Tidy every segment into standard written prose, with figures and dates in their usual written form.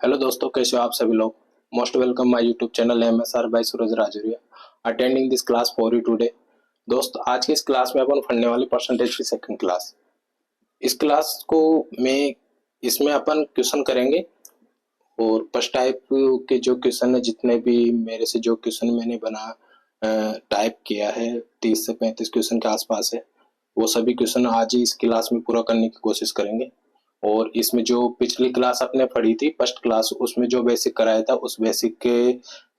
Hello दोस्तों, कैसे हो आप सभी लोग। Most welcome my YouTube channel MSR by Suraj Rajoria attending this class for you today. दोस्त, आज की इस क्लास में अपन पढ़ने वाले परसेंटेज की सेकंड क्लास। इस क्लास को मैं इसमें अपन क्वेश्चन करेंगे और फर्स्ट टाइप के जो क्वेश्चन है, जितने भी मेरे से जो क्वेश्चन मैंने बना टाइप किया है 30 से 35 क्वेश्चन के आसपास है, वो सभी क्वेश्चन आज ही इस क्लास में पूरा करने की कोशिश करेंगे। और इसमें जो पिछली क्लास आपने पढ़ी थी फर्स्ट क्लास, उसमें जो बेसिक कराया था उस बेसिक के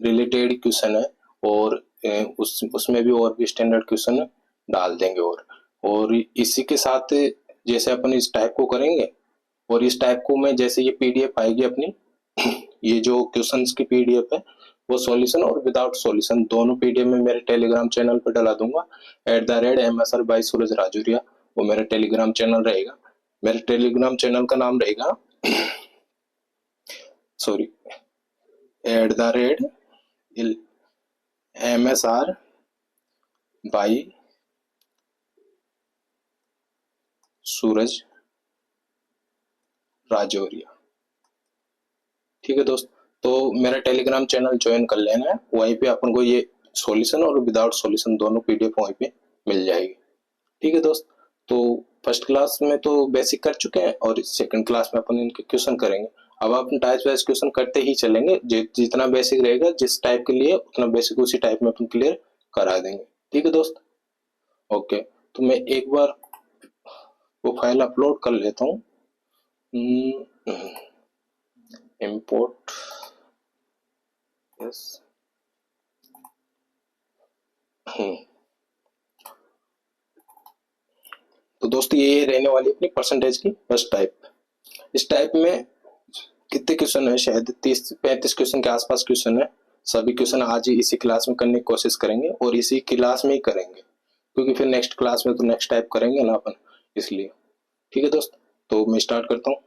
रिलेटेड क्वेश्चन है और उसमें भी और भी स्टैंडर्ड क्वेश्चन डाल देंगे। और इसी के साथ जैसे अपन इस टाइप को करेंगे और इस टाइप को मैं जैसे ये पीडीएफ आएगी अपनी ये जो क्वेश्चंस की पीडीएफ है वो सॉल्यूशन और विदाउट सॉल्यूशन दोनों पीडीएफ में मेरे टेलीग्राम चैनल पर डला दूंगा। @MSR बाय सूरज राजौरिया वो मेरा टेलीग्राम चैनल रहेगा। मेरे टेलीग्राम चैनल का नाम रहेगा sorry @MSR by Suraj Rajauria. ठीक है दोस्त, तो मेरा टेलीग्राम चैनल ज्वाइन कर लेना है। वहीं पे अपन को ये सॉल्यूशन और विदाउट सॉल्यूशन दोनों पीडीएफ वहीं पे मिल जाएगी। ठीक है दोस्त, तो फर्स्ट क्लास में तो बेसिक कर चुके हैं और सेकंड क्लास में अपन इनके क्वेश्चन करेंगे। अब अपन टाइप वाइज क्वेश्चन करते ही चलेंगे, जितना बेसिक रहेगा जिस टाइप के लिए उतना बेसिक उसी टाइप में अपन क्लियर करा देंगे। ठीक है दोस्त, ओके। तो मैं एक बार वो फाइल अपलोड कर लेता हूँ। Import yes. तो दोस्तों ये रहने वाली अपनी परसेंटेज की फर्स्ट टाइप। इस टाइप में कितने क्वेश्चन है, शायद 30-35 क्वेश्चन के आसपास क्वेश्चन है। सभी क्वेश्चन आज ही इसी क्लास में करने की कोशिश करेंगे और इसी क्लास में ही करेंगे, क्योंकि फिर नेक्स्ट क्लास में तो नेक्स्ट टाइप करेंगे ना अपन, इसलिए। ठीक है दोस्त, तो मैं स्टार्ट करता हूँ।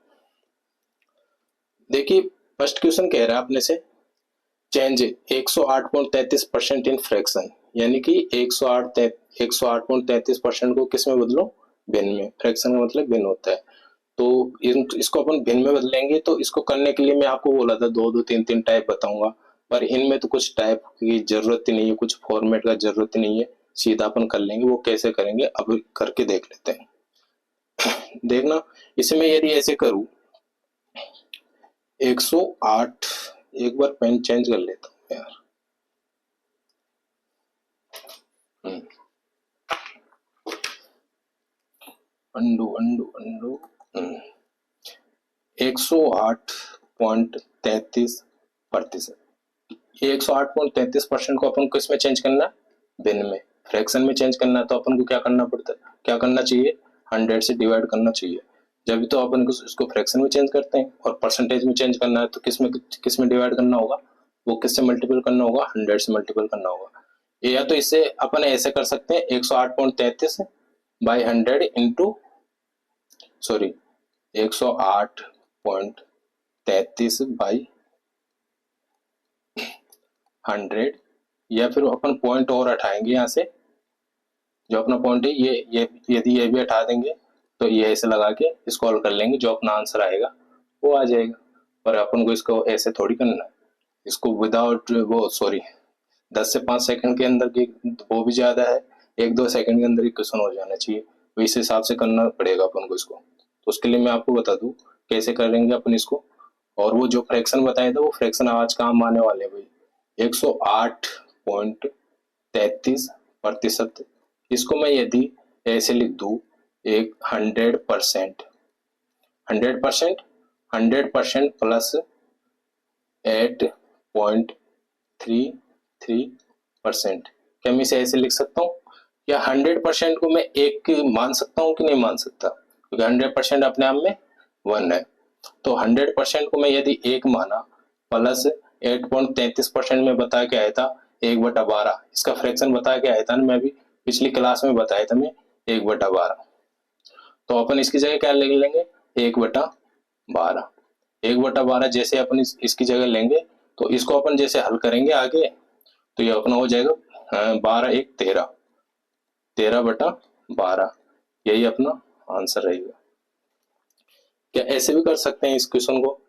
देखिए फर्स्ट क्वेश्चन कह रहा है अपने से चेंज 108.33% इन फ्रैक्शन, यानी कि 108.33% को किस में बदलो, भिन्न में। फ्रैक्शन का मतलब भिन्न होता है, तो इसको अपन भिन्न में बदलेंगे। तो इसको करने के लिए मैं आपको बोला था दो दो तीन तीन टाइप बताऊंगा, पर इनमें तो कुछ टाइप की जरूरत ही नहीं है, कुछ फॉर्मेट का जरूरत ही नहीं है, सीधा अपन कर लेंगे। वो कैसे करेंगे अब करके देख लेते हैं। देखना, इसे मैं यदि ऐसे करूं 108, एक बार पेन चेंज कर लेता हूँ यार। Undo undo undo 108.33%। ये 108.33% को अपन को इसमें चेंज करना है, भिन्न में, फ्रैक्शन में चेंज करना है। तो अपन को क्या करना पड़ता है, क्या करना चाहिए, 100 से डिवाइड करना चाहिए। जब तो अपन को इसको फ्रैक्शन में चेंज करते हैं और परसेंटेज में चेंज करना है तो किस में डिवाइड करना होगा, वो किससे मल्टीपल करना होगा, 100 से मल्टीपल करना होगा। या तो इससे अपन ऐसे कर सकते हैं 108.33 बाई 100 इंटू 108.33 बाई 100, या फिर अपन पॉइंट और हटाएंगे यहाँ से, जो अपना पॉइंट है ये यदि ये भी हटा देंगे तो ये ऐसे लगा के इसको हल कर लेंगे, जो अपना आंसर आएगा वो आ जाएगा। पर अपन को इसको ऐसे थोड़ी करना है, इसको विदाउट वो 10 से 5 सेकंड के अंदर की, वो भी ज्यादा है, 1-2 सेकंड के अंदर ही क्वेश्चन हो जाना चाहिए। तो इस हिसाब से करना पड़ेगा अपन को इसको। तो उसके लिए मैं आपको बता दूं कैसे करेंगे अपन इसको। और वो जो फ्रैक्शन बताया था वो फ्रैक्शन आज काम आने वाले हैं भाई, 108.33%। इसको मैं यदि ऐसे लिख दूं, एक 100%, 100% प्लस 8.33%, क्या मैं इसे ऐसे लिख सकता हूँ? या 100% को मैं एक मान सकता हूँ कि नहीं मान सकता, क्योंकि 100% अपने आप में 1 है। तो 100% को मैं यदि एक माना प्लस 8.33% में बता के आया था 1/12, इसका फ्रैक्शन बता के आया था ना, मैं भी पिछली क्लास में बताया था मैं 1/12। तो अपन इसकी जगह क्या ले लेंगे, 1/12। 1/12 जैसे अपन इसकी जगह लेंगे तो इसको अपन जैसे हल करेंगे आगे, तो ये अपना हो जाएगा 12×1 13, 13/12, यही अपना आंसर रहेगा। क्या ऐसे भी कर सकते हैं इस क्वेश्चन को,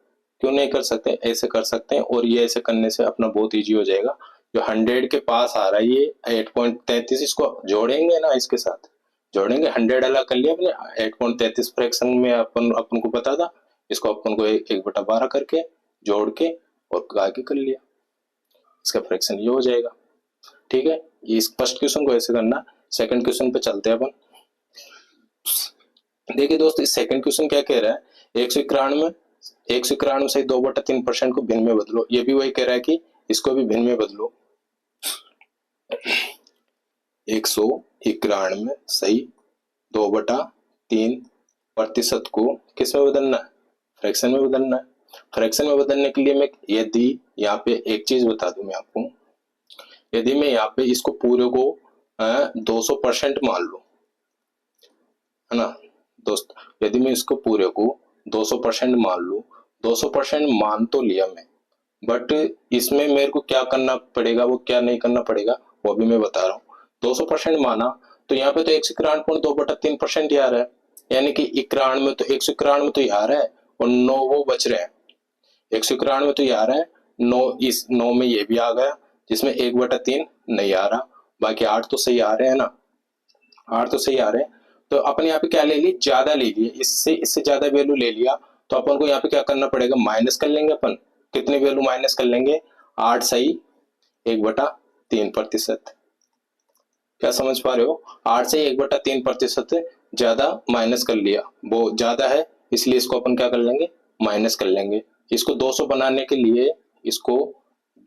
क्यों नहीं कर सकते, ऐसे कर सकते हैं। और ये ऐसे करने से अपना बहुत इजी हो जाएगा। जो 100 के पास आ रहा है ये 8.33, इसको जोड़ेंगे ना, इसके साथ जोड़ेंगे, 100 अलग कर लिया अपने, 8.33 फ्रैक्शन में अपन को पता था, इसको अपन को 1/12 करके जोड़ के और आगे कर लिया, इसका फ्रैक्शन ये हो जाएगा। ठीक है, ये इस फर्स्ट क्वेश्चन को ऐसे करना। सेकंड क्वेश्चन पे चलते हैं अपन। देखिए दोस्त, इस सेकंड क्वेश्चन क्या कह रहा है, 191 से 2/3% को भिन्न में बदलो। ये भी वही कह रहा है कि इसको भी भिन्न में बदलो। 191 सही 2/3% को किस में बदलना है, फ्रैक्शन में बदलना है। फ्रैक्शन में बदलने के लिए मैं यदि यहाँ पे एक चीज बता दूं मैं आपको, यदि मैं यहाँ पे इसको पूरे को 200% मान लूं, है ना दोस्त, यदि मैं इसको पूरे को 200% मान लूं, 200% मान तो लिया मैं, बट इसमें मेरे को क्या करना पड़ेगा, वो क्या नहीं करना पड़ेगा वो भी मैं बता रहा हूँ। 200% माना तो यहाँ पे तो 191.2/3% ही आ रहा है, यानी कि 91 में तो 191 में तो ये आ रहा है और 9 वो बच रहे हैं। 191 में तो ये आ रहा है, 9 इस 9 में ये भी आ गया, जिसमें 1/3 नहीं आ रहा, बाकी 8 तो सही आ रहे हैं ना, 8 तो सही आ रहे हैं। तो अपन यहाँ पे क्या ले ली, ज्यादा ले लिए, इससे ज्यादा वैल्यू ले लिया, तो अपन को यहाँ पे क्या करना पड़ेगा, माइनस कर लेंगे अपन। कितनी वैल्यू माइनस कर लेंगे, 8 सही 1/3%। क्या समझ पा रहे हो, 8 से 1/3% ज्यादा माइनस कर लिया, वो ज्यादा है इसलिए इसको अपन क्या कर लेंगे, माइनस कर लेंगे। इसको 200 बनाने के लिए, इसको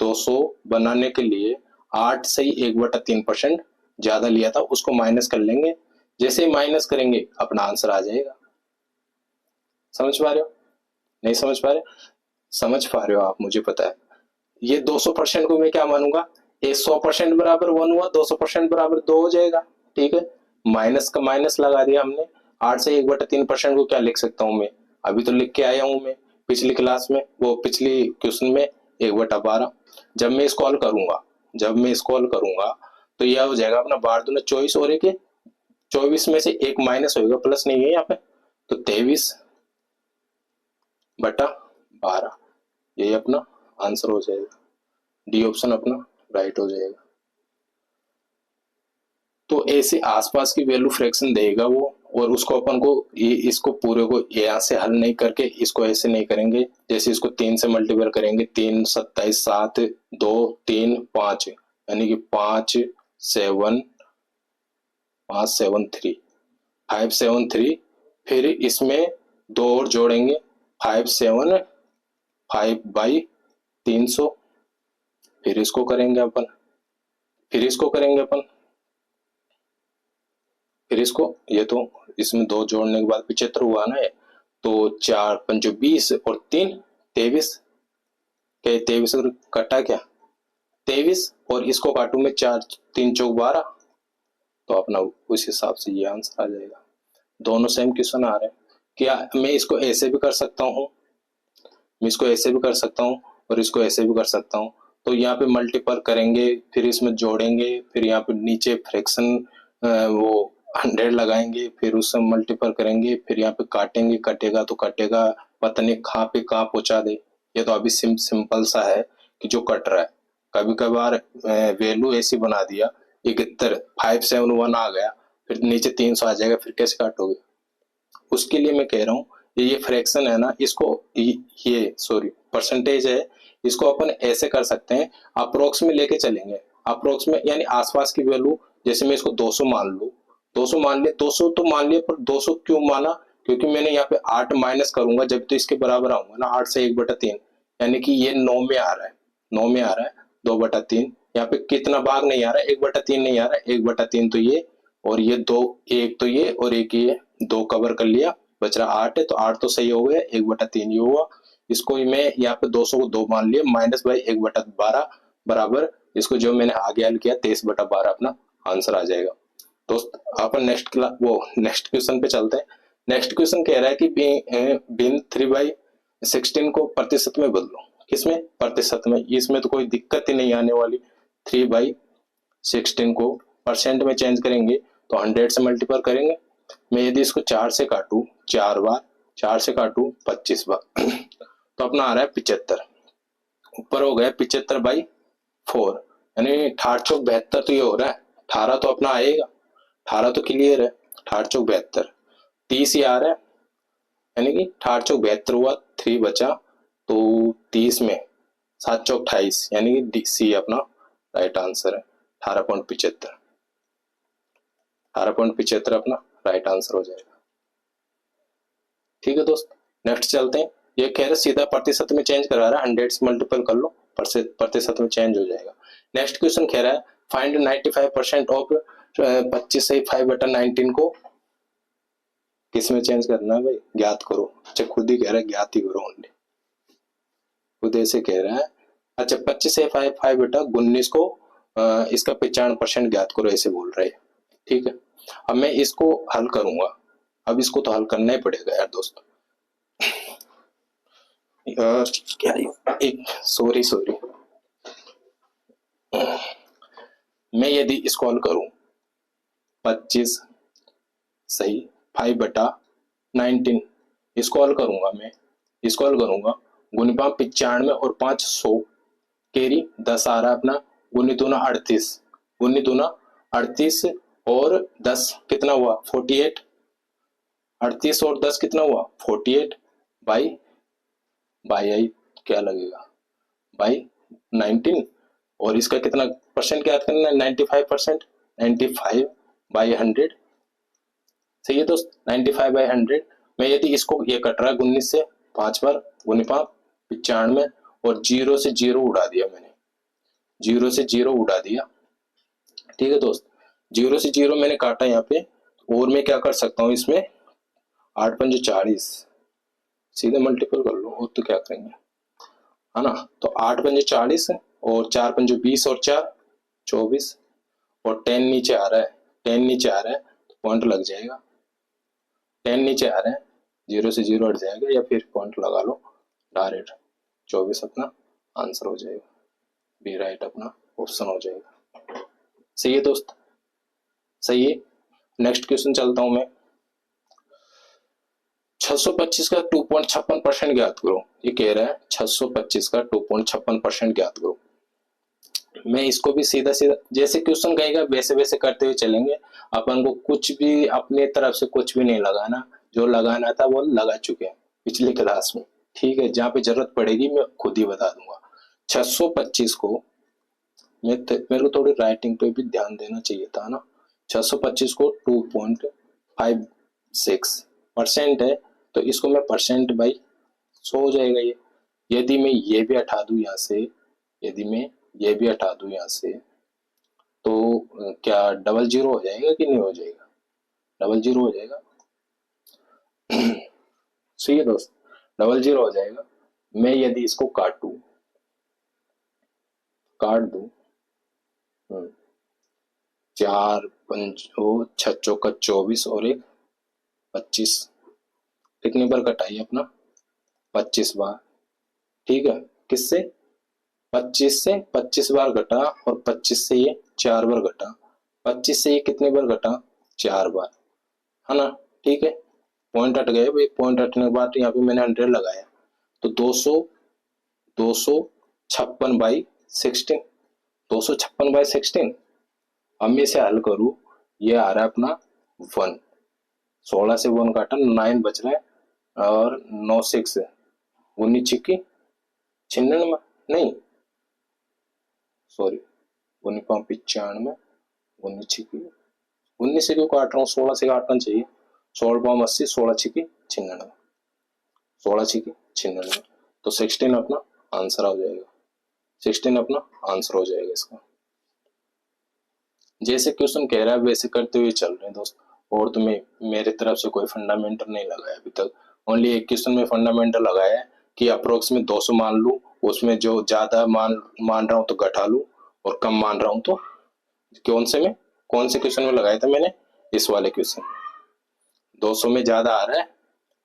200 बनाने के लिए 8 से 1/3% ज्यादा लिया था, उसको माइनस कर लेंगे। जैसे ही माइनस करेंगे अपना आंसर आ जाएगा। समझ पा रहे हो, नहीं समझ पा रहे, समझ पा रहे हो आप, मुझे पता है। ये 200% को मैं क्या मानूंगा, ये 100% बराबर 1 हुआ, 200% बराबर 2 हो जाएगा। ठीक है, माइनस का माइनस लगा दिया हमने। 8 से 1/3% को क्या लिख सकता हूं मैं, अभी तो लिख के आया हूं मैं पिछली क्लास में, वो पिछली क्वेश्चन में 1/12। जब मैं इसको हल करूंगा तो यह हो जाएगा अपना 12 दूना 24, और एक 24 में से एक माइनस होगा, प्लस नहीं है यहाँ पे, तो 23/12 यही अपना आंसर हो जाएगा। डी ऑप्शन अपना राइट हो जाएगा। तो ऐसे आसपास की वैल्यू फ्रैक्शन देगा वो, और उसको अपन को इसको पूरे को यहाँ से हल नहीं करके इसको ऐसे नहीं करेंगे, जैसे इसको 3 से मल्टीप्लाई करेंगे, 3 27 7 2 3 5, यानी कि 573, फिर इसमें 2 और जोड़ेंगे, 5/300, फिर इसको करेंगे अपन, फिर इसको, ये तो इसमें 2 जोड़ने के बाद 75 हुआ ना, तो 4 5 20 और 3 23, क्या 23 और कटा क्या 23, और इसको काटू में 4 3 चौक 12, तो अपना उस हिसाब से ये आंसर आ जाएगा। दोनों सेम क्वेश्चन आ रहे हैं। क्या मैं इसको ऐसे भी कर सकता हूँ, और इसको ऐसे भी कर सकता हूँ। तो यहाँ पे मल्टीपल करेंगे, फिर इसमें जोड़ेंगे, फिर यहाँ पे नीचे फ्रैक्शन वो 100 लगाएंगे, फिर उससे मल्टीपल करेंगे, फिर यहाँ पे काटेंगे, कटेगा तो कटेगा, पता नहीं कहाँ पे कहाँ पहुंचा दे। ये तो अभी सिंपल सा है कि जो कट रहा है। कभी कभार वैल्यू ऐसी बना दिया 71 571 आ गया, फिर नीचे 300 आ जाएगा, फिर कैसे काटोगे। उसके लिए मैं कह रहा हूँ ये फ्रैक्शन है ना, इसको ये सॉरी परसेंटेज है, इसको अपन ऐसे कर सकते हैं, अप्रोक्स में लेके चलेंगे। अप्रोक्स में यानी आसपास की वैल्यू, जैसे मैं इसको 200 मान लूं, 200 मान लिया, 200 तो मान लिया, पर 200 क्यों माना, क्योंकि मैंने यहाँ पे 8 माइनस करूंगा जब तो इसके बराबर आऊंगा ना, 8 से 1/3, यानी कि ये 9 में आ रहा है, 2/3। यहाँ पे कितना भाग नहीं आ रहा है, 1/3 नहीं आ रहा है, 1/3 तो ये, और ये 2, एक तो ये और एक ये, 2 कवर कर लिया, बच रहा 8 है, तो 8 तो सही हो गया, 1/3 ये हुआ। इसको मैं यहाँ पे 200 को 2 मान लिया, माइनस बाई 1/12 बराबर, इसको जो मैंने आगे हल किया 23/12 अपना आंसर आ जाएगा। दोस्त अपन नेक्स्ट क्वेश्चन पे चलते हैं। नेक्स्ट क्वेश्चन कह रहा है कि बिन 3/16 को प्रतिशत में बदलो। किसमें, प्रतिशत में। इसमें तो कोई दिक्कत ही नहीं आने वाली। 3/16 को परसेंट में चेंज करेंगे तो 100 से मल्टीप्लाई करेंगे। मैं यदि इसको 4 से काटू 4 बार, 4 से काटू 25 बार तो अपना आ रहा है 75, ऊपर हो गया 75/4, यानी 18 चौक 72 तो ये हो रहा है, 18 तो अपना आएगा, 18 तो क्लियर है, 18 चौक 72, 30 ही आ रहा है, यानी कि 18 चौक 72 हुआ, 3 बचा, तो 30 में 7 चौक 28, यानी कि सी अपना राइट आंसर है, 18.75, 18.75 अपना राइट आंसर हो जाएगा। ठीक है दोस्त, नेक्स्ट चलते हैं। ये कह रहे सीधा प्रतिशत में चेंज करा रहा है, 100 से मल्टीपल कर लो, प्रतिशत में चेंज हो जाएगा। नेक्स्ट क्वेश्चन कह रहा है फाइंड 95% ऑफ 25 से 5/19 को किस में चेंज करना है भाई, ज्ञात करो। अच्छा खुद ही कह रहा है ज्ञात ही करो ओनली, खुद ऐसे कह रहा है। अच्छा 25 से 5/19 को इसका 95% ज्ञात करो ऐसे बोल रहे हैं। ठीक है, अब मैं इसको हल करूंगा, अब इसको तो हल करना ही पड़ेगा यार दोस्त। यार क्या एक सॉरी मैं यदि इसको हल करूं 25 सही 5/19 इसको हल करूंगा, मैं इसको हल करूंगा, गुणिपा 95 और 5 100 केरी 10 आ रहा है अपना, गुनी दूना 38, गुनी दूना 38 और 10 कितना हुआ 48, 38 और 10 कितना हुआ 48 बाई आई क्या लगेगा बाई 19, और इसका कितना परसेंट याद करना है 95%, 95/100 सही है दोस्त, 95/100 में यदि इसको ये कट रहा है 19 से 5 बार गुणिपा 95 और 0 से 0 उड़ा दिया मैंने, 0 से 0 उड़ा दिया। ठीक है दोस्त, 0 से 0 मैंने काटा यहाँ पे, और मैं क्या कर सकता हूँ इसमें 8 पंजे 40 सीधे मल्टीपल कर लो, और तो क्या करेंगे है ना, तो 8 पंजे 40 और 4 पंजे 20 और 4 24 और 10 नीचे आ रहा है, 10 नीचे आ रहा है तो पॉइंट लग जाएगा, 10 नीचे आ रहा है 0 से 0 हट जाएगा, या फिर पॉइंट लगा लो डायरेक्ट, 24 अपना आंसर हो जाएगा, बी राइट अपना ऑप्शन हो जाएगा। सही है दोस्त, सही है। नेक्स्ट क्वेश्चन चलता हूं मैं, 625 का 2.56% ज्ञात करो, ये कह रहा है 625 का 2.56% ज्ञात करो। मैं इसको भी सीधा सीधा जैसे क्वेश्चन कहेगा वैसे वैसे करते हुए चलेंगे, अपन को कुछ भी अपने तरफ से कुछ भी नहीं लगाना, जो लगाना था वो लगा चुके हैं पिछली क्लास में। ठीक है, जहाँ पे जरूरत पड़ेगी मैं खुद ही बता दूंगा। 625 को मेरे को थोड़ी राइटिंग पे भी ध्यान देना चाहिए था ना, 625 को 2.56% है, तो इसको मैं परसेंट बाई 100 हो जाएगा ये। यदि मैं ये भी हटा दूं यहाँ से, यदि मैं ये भी हटा दूं यहाँ से, तो क्या डबल जीरो हो जाएगा कि नहीं हो जाएगा, डबल जीरो हो जाएगा। सही है दोस्त, डबल जीरो हो जाएगा। मैं यदि इसको काट दूं 4 पंजो 6 चौका 24 और 1 25, कितनी बार कटाई अपना 25 बार। ठीक है, किससे 25 से 25 बार घटा, और 25 से ये 4 बार घटा, 25 से ये कितनी बार घटा 4 बार, है ना। ठीक है, पॉइंट हट गए भाई, पॉइंट हटने के बाद यहाँ पे मैंने 100 लगाया, तो 256/16, 256/16। अब मैं इसे हल करूं, ये आ रहा है अपना 1, 16 से 1 काटा 9 बच रहा है, और 9 6 19 छिक्की 96 नहीं सॉरी 95 19 छिक्की 19 से क्यों काट रहा हूँ, 16 से काटना चाहिए, 16 80 16 छिक्की 96, 16 छिक्की 96, तो 16 अपना आंसर हो जाएगा, 16 अपना आंसर हो जाएगा इसका। जैसे क्वेश्चन कह रहा है वैसे करते हुए चल रहे हैं दोस्त, और तुम्हें मेरे तरफ से कोई फंडामेंटल नहीं लगाया अभी तक, ओनली एक क्वेश्चन में फंडामेंटल लगाया है कि अप्रोक्स में 200 मान लूं, उसमें जो ज्यादा मान रहा हूं तो घटा लूं, और कम मान रहा हूं तो कौन से क्वेश्चन में लगाया था मैंने, इस वाले क्वेश्चन 200 में ज्यादा आ रहा है,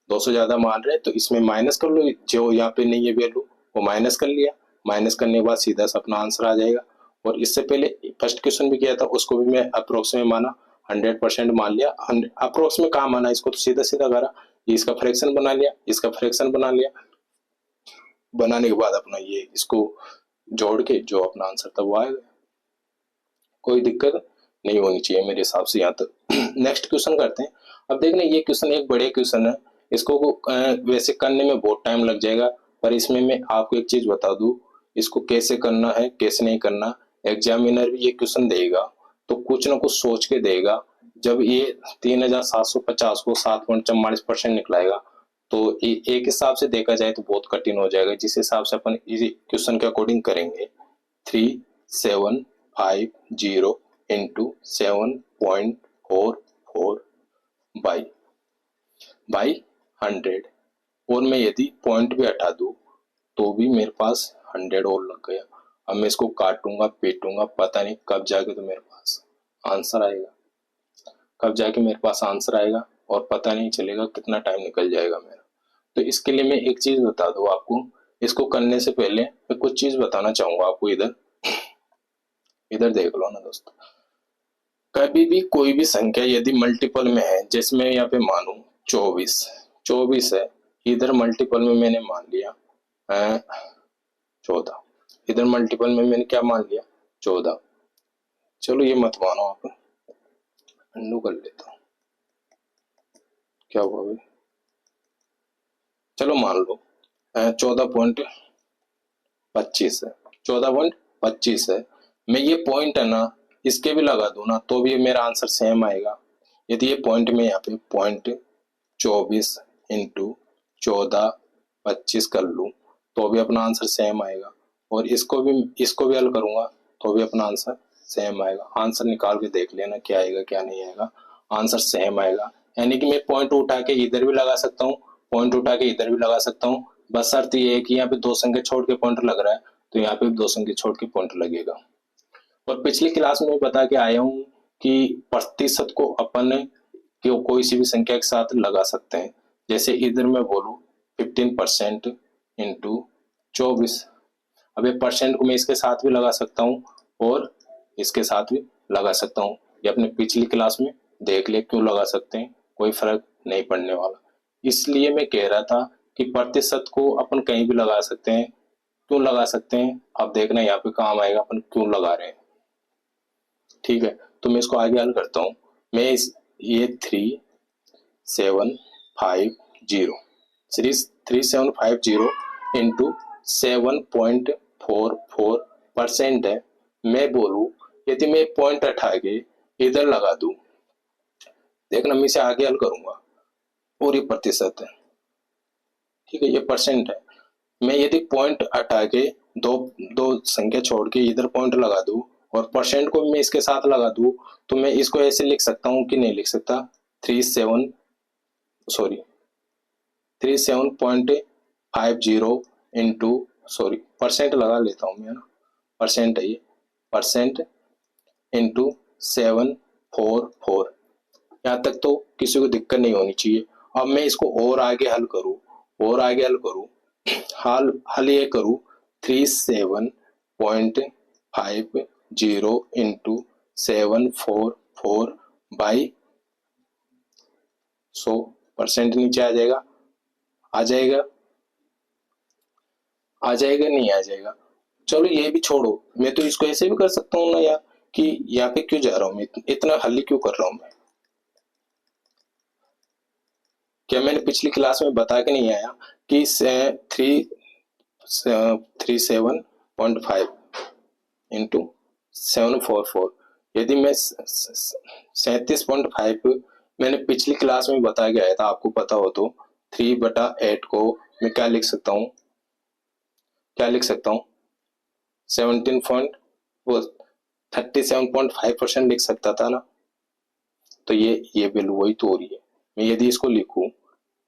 200 ज्यादा मान रहे हैं तो इसमें माइनस कर लो, जो यहाँ पे नहीं है वैल्यू वो माइनस कर लिया, माइनस करने के बाद सीधा सा अपना आंसर आ जाएगा। और इससे पहले फर्स्ट क्वेश्चन भी किया था, उसको भी मैं अप्रोक्स में माना, 100% मान लिया, अप्रोक्स में कहाँ माना, इसको तो सीधा सीधा करा, इसका फ्रैक्शन बना लिया, इसका फ्रैक्शन बना लिया, बनाने के बाद अपना ये इसको जोड़ के जो अपना आंसर था वो आएगा, कोई दिक्कत नहीं होनी चाहिए मेरे हिसाब से यहाँ तक। नेक्स्ट क्वेश्चन करते हैं। अब देखना ये क्वेश्चन एक बड़े क्वेश्चन है, इसको वैसे करने में बहुत टाइम लग जाएगा, पर इसमें मैं आपको एक चीज बता दूं, इसको कैसे करना है कैसे नहीं करना, एग्जामिनर भी ये क्वेश्चन देगा तो कुछ ना कुछ सोच के देगा। जब ये 3750 को 7.44% निकलाएगा तो एक हिसाब से देखा जाए तो बहुत कठिन हो जाएगा, जिस हिसाब से अपन इस क्वेश्चन के अकॉर्डिंग करेंगे 3750 इंटू 7.44 बाई 100, और मैं यदि पॉइंट भी हटा दूं तो भी मेरे पास 100 और लग गया। अब मैं इसको काटूंगा पीटूंगा, पता नहीं कब जाके तो मेरे पास आंसर आएगा, कब जाके मेरे पास आंसर आएगा और पता नहीं चलेगा कितना टाइम निकल जाएगा मेरा। तो इसके लिए मैं एक चीज बता दूं आपको, इसको करने से पहले मैं कुछ चीज बताना चाहूंगा आपको। इधर इधर देख लो ना दोस्तों, कभी भी कोई भी संख्या यदि मल्टीपल में है, जैसे मैं यहाँ पे मानू 24 है, इधर मल्टीपल में मैंने मान लिया 14, इधर मल्टीपल में मैंने क्या मान लिया 14। चलो ये मत मानो, आप अंडू कर लेता हूँ, क्या हुआ भाई, चलो मान लो 14.25 है, 14.25 है। मैं ये पॉइंट है ना इसके भी लगा दूं ना तो भी मेरा आंसर सेम आएगा। यदि ये पॉइंट में यहाँ पे 24 इंटू 14.25 कर लूं तो भी अपना आंसर सेम आएगा, और इसको भी हल करूंगा तो भी अपना आंसर सेम आएगा। आंसर निकाल के देख लेना क्या आएगा क्या नहीं आएगा, आंसर सेम आएगा। यानी कि मैं पॉइंट उठा के इधर भी लगा सकता हूँ, पॉइंट उठा के इधर भी लगा सकता हूँ, बस शर्त ये है कि यहाँ पे दो संख्या छोड़ के पॉइंट लग रहा है तो यहाँ पे दो संख्या छोड़ के पॉइंट लगेगा। और पिछली क्लास में बता के आया हूँ कि प्रतिशत को अपन कोई सी भी संख्या के साथ लगा सकते हैं। जैसे इधर मैं बोलूँ 15% इंटू 24, अब ये परसेंट को मैं इसके साथ भी लगा सकता हूँ और इसके साथ भी लगा सकता हूँ। ये अपने पिछली क्लास में देख ले क्यों लगा सकते हैं, कोई फर्क नहीं पड़ने वाला। इसलिए मैं कह रहा था कि प्रतिशत को अपन कहीं भी लगा सकते हैं, क्यों लगा सकते हैं अब देखना यहाँ पे काम आएगा अपन क्यों लगा रहे हैं। ठीक है, तो मैं इसको आगे हल करता हूँ। मैं ये 3750 इंटू 7.44% है। मैं बोलूं यदि मैं पॉइंट हटा के इधर लगा दूं, देखना मैं इसे आगे हल करूंगा और ये प्रतिशत है, ठीक है, ये परसेंट है। मैं यदि पॉइंट हटा के दो दो संख्या छोड़ के इधर पॉइंट लगा दूं और परसेंट को मैं इसके साथ लगा दूं तो मैं इसको ऐसे लिख सकता हूं कि नहीं लिख सकता, 3750 इंटू परसेंट लगा लेता हूं मैं ना, परसेंट है ये, परसेंट इंटू 744। यहाँ तक तो किसी को दिक्कत नहीं होनी चाहिए। अब मैं इसको और आगे हल करूं, हल ये करूं 3750 इंटू 744 बाई 100, परसेंट नीचे आ जाएगा, नहीं आ जाएगा। चलो ये भी छोड़ो, मैं तो इसको ऐसे भी कर सकता हूँ ना यार, कि यहाँ पे क्यों जा रहा हूँ मैं, इतना हल क्यों कर रहा हूँ मैं। क्या मैंने पिछली क्लास में बता के नहीं आया कि 37.5 इंटू 744, यदि मैं 37.5 मैंने पिछली क्लास में बता के आया था, आपको पता हो तो 3/8 को मैं क्या लिख सकता हूँ 37.5% लिख सकता था ना। तो ये वैल्यू वही तो हो रही है। मैं यदि इसको लिखूं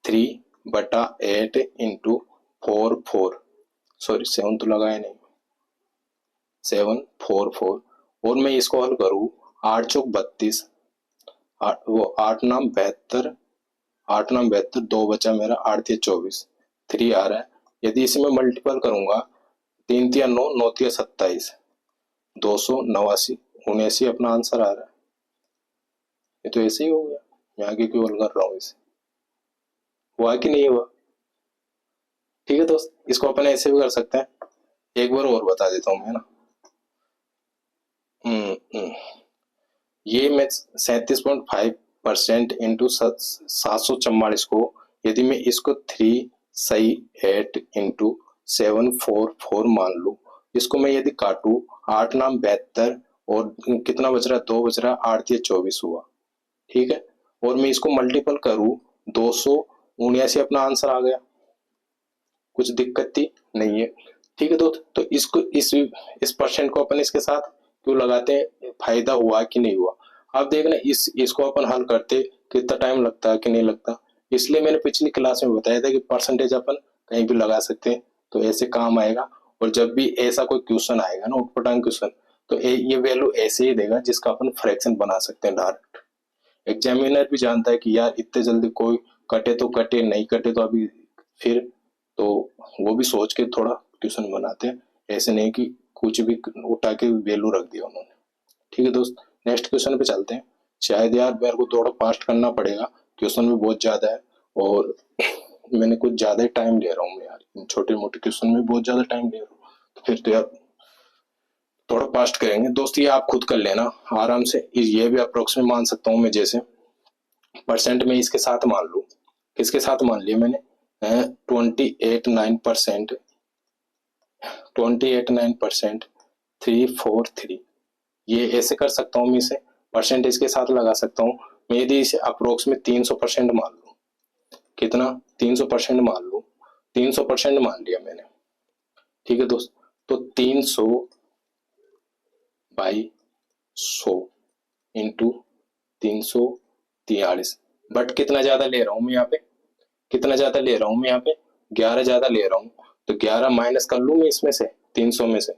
3/8 इंटू 7 तो लगाया नहीं, 744, और मैं इसको हल करूं 8 चौक 32, 8 नाम 72, 2 बचा मेरा 8 या 24, 3 आ रहा है। यदि इसे मैं मल्टीपल करूंगा 3 या 9, 9 या 27, 279 अपना आंसर आ रहा है। ये तो ऐसे ही हो गया, मैं आगे क्यों हल कर रहा हूँ इसे, हुआ कि नहीं हुआ। ठीक है दोस्त, इसको अपन ऐसे भी कर सकते हैं, एक बार और बता देता हूँ मैं ना। ये मैं 37.5% इंटू 744 को, यदि मैं इसको 368 इंटू 744 मान लूं, इसको मैं यदि काटू, 8 नाम 72 और कितना बच रहा है, 2 बच रहा है, 8 या 24 हुआ। ठीक है, और मैं इसको मल्टीपल करूं 279, अपना आंसर आ गया, कुछ दिक्कत थी नहीं है। ठीक है दोस्त, तो इसको इस परसेंट को अपन इसके साथ क्यों लगाते हैं, फायदा हुआ कि नहीं हुआ। अब देखना इसको अपन हल करते कितना टाइम लगता है कि नहीं लगता, इसलिए मैंने पिछली क्लास में बताया था कि परसेंटेज अपन कहीं भी लगा सकते हैं, तो ऐसे काम आएगा। और जब भी ऐसा कोई क्वेश्चन आएगा ना, उटपटांग क्वेश्चन, तो ये वैल्यू ऐसे ही देगा जिसका अपन फ्रैक्शन बना सकते हैं डायरेक्ट। एग्जामिनर भी जानता है कि यार इतने जल्दी कोई कटे तो कटे, नहीं कटे तो अभी फिर, तो वो भी सोच के थोड़ा क्वेश्चन बनाते हैं, ऐसे नहीं कि कुछ भी उठा के वैल्यू रख दिया उन्होंने। ठीक है दोस्त, नेक्स्ट क्वेश्चन पे चलते हैं। शायद यार मेरे को थोड़ा फास्ट करना पड़ेगा, क्वेश्चन भी बहुत ज्यादा है, और मैंने कुछ ज्यादा ही टाइम ले रहा हूँ यार, छोटे मोटे क्वेश्चन में बहुत ज्यादा टाइम ले रहा हूँ, तो फिर तो यार थोड़ा फास्ट करेंगे दोस्त। ये आप खुद कर लेना आराम से, ये भी अप्रोक्सीमेट मान सकता हूँ मैं, जैसे परसेंट में इसके साथ मान लू, किसके साथ मान लिया मैंने, 28.9%, 28.9%, 343, ये ऐसे कर सकता हूँ मैं, इसे परसेंटेज के साथ लगा सकता हूँ मैं। यदि इसे अप्रोक्स में 300% मान लूँ, कितना, 300% मान लूँ, 300% मान लिया मैंने। ठीक है दोस्त, तो 300 बाई 100 इंटू 343, बट कितना ज्यादा ले रहा हूँ मैं यहाँ पे, कितना ज्यादा ले रहा हूँ मैं यहाँ पे, 11 ज्यादा ले रहा हूँ, तो 11 माइनस कर लूँ मैं इसमें से, 300 में से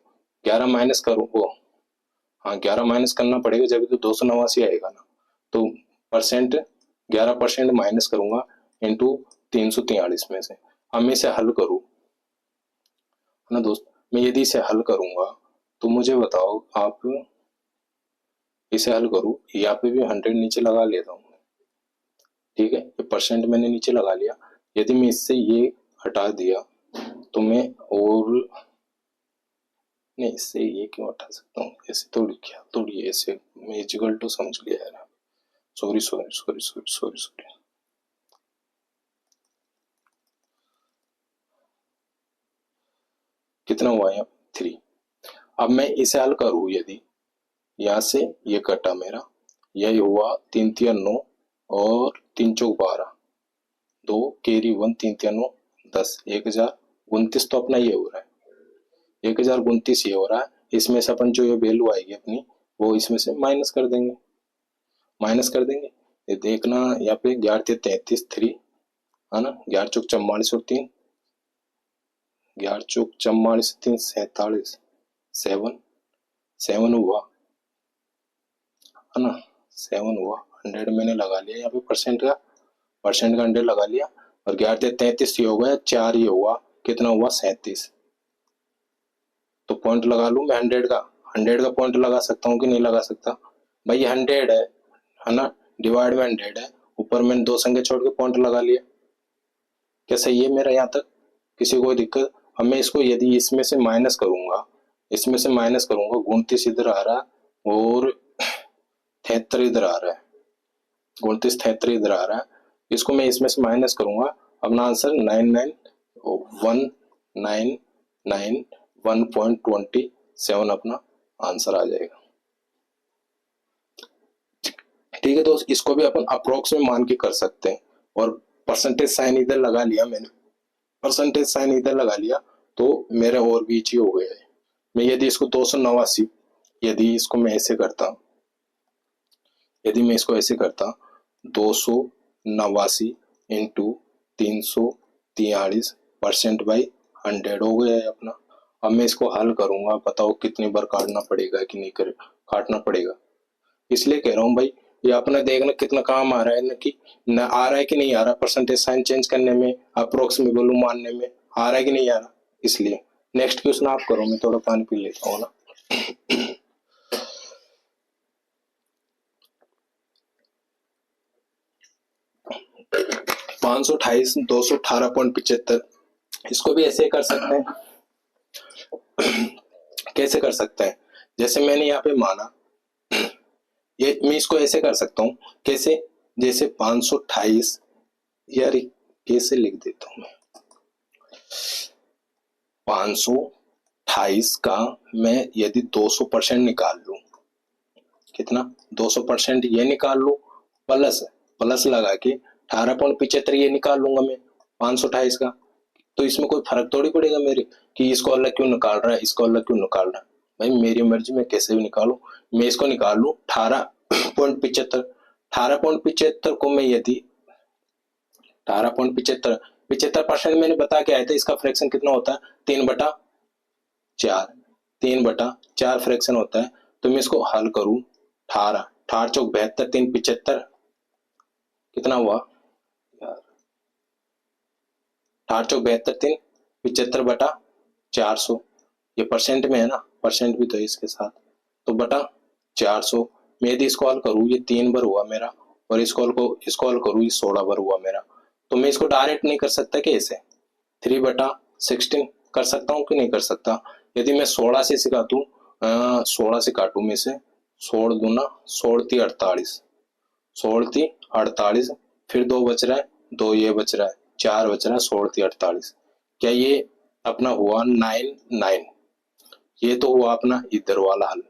11 माइनस करूँ वो, हाँ 11 माइनस करना पड़ेगा जब तो 289 आएगा ना, तो परसेंट 11% माइनस करूंगा इंटू 343 में से। अब मैं इसे हल करूँ है ना दोस्त, मैं यदि इसे हल करूंगा तो मुझे बताओ आप, इसे हल करूँ, यहाँ पे भी 100 नीचे लगा लेता हूँ। ठीक है, ये परसेंट मैंने नीचे लगा लिया, यदि मैं इससे ये हटा दिया तो मैं, और नहीं इससे ये क्यों हटा सकता हूँ, ऐसे थोड़ी, क्या थोड़ी ऐसे मैं इक्वल टू समझ लिया यार, sorry sorry sorry sorry sorry sorry, कितना हुआ यहाँ 3। अब मैं इसे हल करूँ, यदि यहाँ से ये कटा मेरा, यही हुआ 3 3 9 और 3 चौक 12, 2 कैरी 1, 3 3 9 10, 1029 तो अपना ये हो रहा है, 1029 ये हो रहा है। इसमें से अपन जो ये वैल्यू आएगी अपनी, वो इसमें से माइनस कर देंगे, माइनस कर देंगे। ये देखना यहाँ पे 11 33 3 है ना, 11 चौक 44 और 3, 11 चौक 44 3 47, 7 7 हुआ है ना, 7 हुआ, 100 मैंने लगा लिया यहाँ पे, परसेंट का 100 लगा लिया, और 11 33 ये हो गया, 4 ये हुआ, कितना हुआ 37, तो पॉइंट लगा लूं मैं 100 का पॉइंट लगा सकता हूँ कि नहीं लगा सकता भाई, ये 100 है ना, डिवाइड में 100 है, ऊपर मैंने 2 संख्या छोड़ के पॉइंट लगा लिया, क्या सही है मेरा यहाँ तक, किसी को दिक्कत। अब मैं इसको यदि इसमें से माइनस करूंगा, इसमें से माइनस करूंगा, 29 इधर आ रहा है और 73 इधर आ रहा है, 29 73 इधर आ रहा है, इसको मैं इसमें से माइनस करूंगा, अपना आंसर 99,199,1.27 अपना आंसर आ जाएगा। ठीक है दोस्त, इसको भी अपन अप्रोक्स में मान के कर सकते हैं, और परसेंटेज साइन इधर लगा लिया मैंने, परसेंटेज साइन इधर लगा लिया, तो मेरा और भी इजी हो गया है। मैं यदि इसको 289, यदि इसको मैं ऐसे करता, यदि मैं इसको ऐसे करता 289 इंटू 343 परसेंट बाई 100 हो गया है अपना। अब मैं इसको हल करूंगा, बताओ कितनी बार काटना पड़ेगा कि नहीं कर काटना पड़ेगा, इसलिए कह रहा हूँ भाई, ये अपना देखना कितना काम आ रहा है ना, कि न आ रहा है कि नहीं आ रहा, परसेंटेज साइन चेंज करने में, अप्रोक्सीमेट वैल्यू मानने में आ रहा है कि नहीं आ रहा, इसलिए। नेक्स्ट क्वेश्चन आप करो, मैं थोड़ा पानी पी लेता हूँ ना। 528 218.75 इसको भी ऐसे कर सकते हैं। कैसे कर सकते हैं, जैसे मैंने यहाँ पे माना, ये मैं इसको ऐसे कर सकता हूँ। कैसे, जैसे 528, यार कैसे लिख देता हूँ मैं, 528 का मैं यदि 200% निकाल लूं, कितना 200% ये निकाल लूं, प्लस प्लस लगा के 18.75 ये निकाल लूंगा मैं 528 का, तो इसमें कोई फर्क थोड़ी पड़ेगा मेरे कि इसको अलग क्यों निकाल रहा है, इसको अलग क्यों निकाल रहा है। भाई मेरी मर्जी, मैं कैसे भी निकालूं। मैं इसको निकाल लूं 18.75, 18.75 को मैं यदि 18.75, 75% मैंने बता के आया था, इसका फ्रैक्शन कितना होता है, 3/4, 3/4 फ्रैक्शन होता है। तो मैं इसको हल करूं, 18 18 चौक 72, 3 75, कितना हुआ यार, 18 चौक 72, 3 75/400, ये परसेंट में है ना, परसेंट भी तो है इसके साथ, तो बटा 400। मैं यदि इसको हल करूँ, ये 3 बार हुआ मेरा, और इसको हल करूँ, ये 16 बार हुआ मेरा। तो मैं इसको डायरेक्ट नहीं कर सकता कैसे, 3/16 कर सकता हूँ कि नहीं कर सकता। यदि मैं 16 से काटूं, 16 से काटूं में से, 16 दूना 16 × 48, 16 × 48, फिर 2 बच रहा है, 2 ये बच रहा है, 4 बच रहा है, 16 × 48, क्या ये अपना हुआ 9 9, ये तो हुआ अपना इधर वाला हल।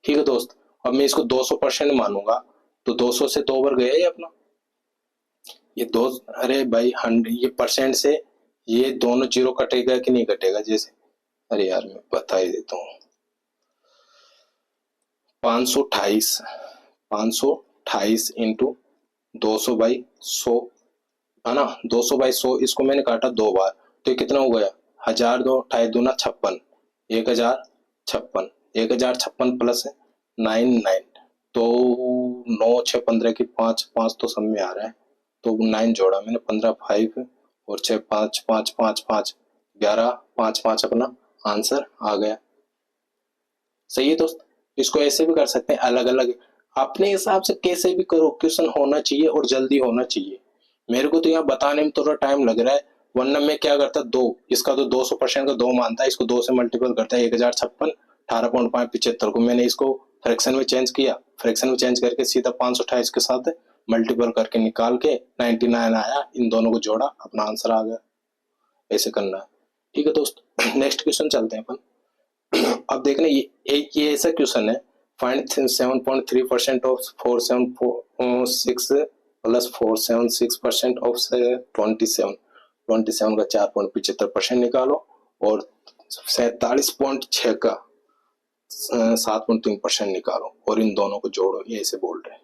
ठीक है दोस्त, अब मैं इसको 200% मानूंगा, तो 200 से 2 बार गया ये अपना, ये दो, अरे भाई 100, ये परसेंट से ये दोनों जीरो कटेगा कि नहीं कटेगा, जैसे, अरे यार मैं बता ही देता हूँ, 528 इंटू 200/100 है ना, 200/100, इसको मैंने काटा 2 बार, तो ये कितना हो गया, 1000, 2 28 दूना 56, 1056, 1056 प्लस 99, तो 9 6 15 की 5 5 तो सब में आ रहा है, तो 9 जोड़ा मैंने, 15 5 और 6 5 5 5 5 11 5 5, अपना आंसर आ गया। सही है दोस्त, इसको ऐसे भी कर सकते हैं, अलग अलग अपने हिसाब से कैसे भी करो, क्वेश्चन होना चाहिए और जल्दी होना चाहिए। मेरे को तो यहाँ बताने में थोड़ा टाइम लग रहा है, वरना मैं क्या करता, दो, इसका तो 200% का 2 मानता है, इसको 2 से मल्टीपल करता है, 1056, 18.75 को मैंने इसको फ्रैक्शन में चेंज किया, फ्रैक्शन में चेंज करके सीधा 528 के साथ मल्टीपल करके निकाल के 99 आया, इन दोनों को जोड़ा, अपना आंसर आ गया। ऐसे करना है। ठीक है दोस्त, नेक्स्ट क्वेश्चन चलते हैं अपन। अब देखना, ये ऐसा क्वेश्चन है, फाइंड 7.3% ऑफ 476 प्लस 476% ऑफ 27 का 4.75% निकालो, और 47.6 का 7.3% निकालो, और इन दोनों को जोड़ो, ये ऐसे बोल रहे हैं।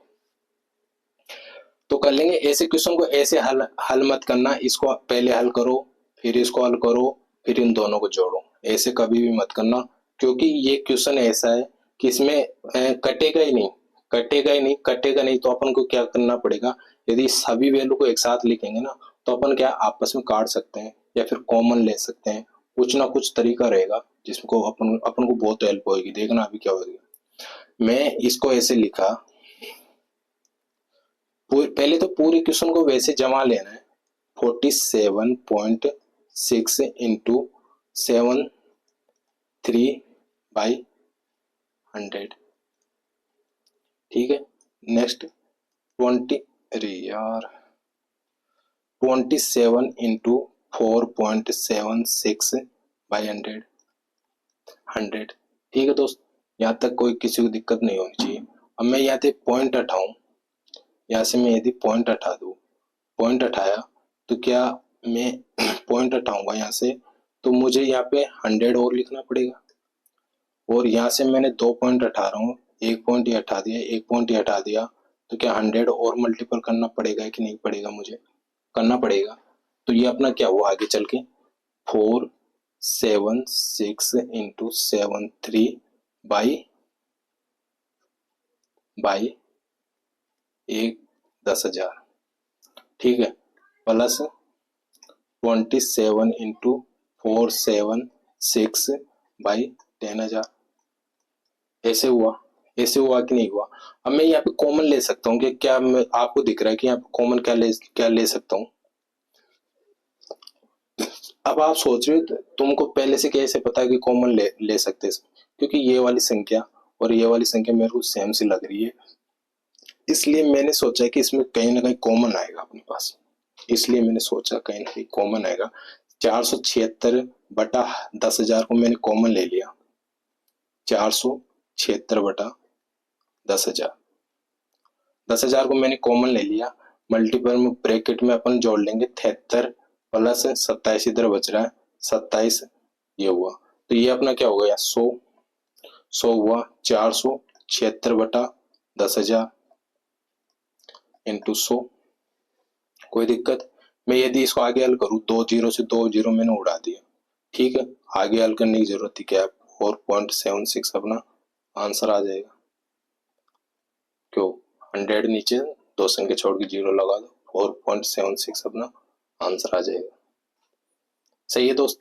तो कर लेंगे ऐसे क्वेश्चन को, ऐसे हल मत करना, इसको पहले हल करो, फिर इसको हल करो, फिर इन दोनों को जोड़ो, ऐसे कभी भी मत करना, क्योंकि ये क्वेश्चन ऐसा है कि इसमें कटेगा ही नहीं, कटेगा नहीं, तो अपन को क्या करना पड़ेगा, यदि सभी वैल्यू को एक साथ लिखेंगे ना, तो अपन क्या आपस में काट सकते हैं, या फिर कॉमन ले सकते हैं, कुछ ना कुछ तरीका रहेगा जिसको अपन को बहुत हेल्प होगी। देखना अभी क्या होगा। मैं इसको ऐसे लिखा, पहले तो पूरे क्वेश्चन को वैसे जमा लेना है, 47.6 इंटू 73/100, ठीक है। नेक्स्ट 20, अरे यार 27 इंटू 4.76/100, 100, ठीक है दोस्त, यहाँ तक कोई किसी को दिक्कत नहीं होनी चाहिए। अब मैं यहाँ से पॉइंट हटाऊं, यहाँ से मैं यदि पॉइंट हटा दूं, पॉइंट हटाया तो क्या मैं पॉइंट हटाऊंगा यहाँ से, तो मुझे यहाँ पे 100 और लिखना पड़ेगा, और यहाँ से मैंने 2 पॉइंट हटा रहा हूँ, 1 पॉइंट ये हटा दिया, 1 पॉइंट ये हटा दिया, तो क्या 100 और मल्टीपल करना पड़ेगा कि नहीं पड़ेगा, मुझे करना पड़ेगा। तो ये अपना क्या हुआ आगे चल के, 476 इंटू 73 बाई 10,000, ठीक है, प्लस 27 इंटू 476/10,000, ऐसे हुआ कि नहीं हुआ। अब मैं यहाँ पे कॉमन ले सकता हूँ कि क्या, आपको दिख रहा है कि यहाँ पे कॉमन क्या ले सकता हूँ, अब आप सोच रहे हो तुमको पहले से कैसे पता है कि कॉमन ले सकते हैं इसमें? क्योंकि ये वाली संख्या और ये वाली संख्या मेरे को सेम सी लग रही है, इसलिए मैंने सोचा कि इसमें कहीं ना कहीं कॉमन आएगा अपने पास। इसलिए मैंने सोचा कहीं ना कहीं कॉमन आएगा। 476 बटा 10,000 को मैंने कॉमन ले लिया। 476 बटा 10,000, 10,000 को मैंने कॉमन ले लिया। मल्टीपल में ब्रैकेट में अपन जोड़ लेंगे 73 प्लस 27, इधर बच रहा है 27, ये हुआ। तो ये अपना क्या हो गया 100 हुआ। 476 बटा 10,000 इंटू 100। कोई दिक्कत? मैं यदि इसको आगे हल करूँ, 2 जीरो से 2 जीरो मैंने उड़ा दिया, ठीक है। आगे हल करने की जरूरत थी क्या? 4.76 अपना आंसर आ जाएगा। क्यों? 100 नीचे दो संख्या छोड़ के जीरो लगा दो, 4.76 अपना आंसर आ जाएगा। सही है दोस्त।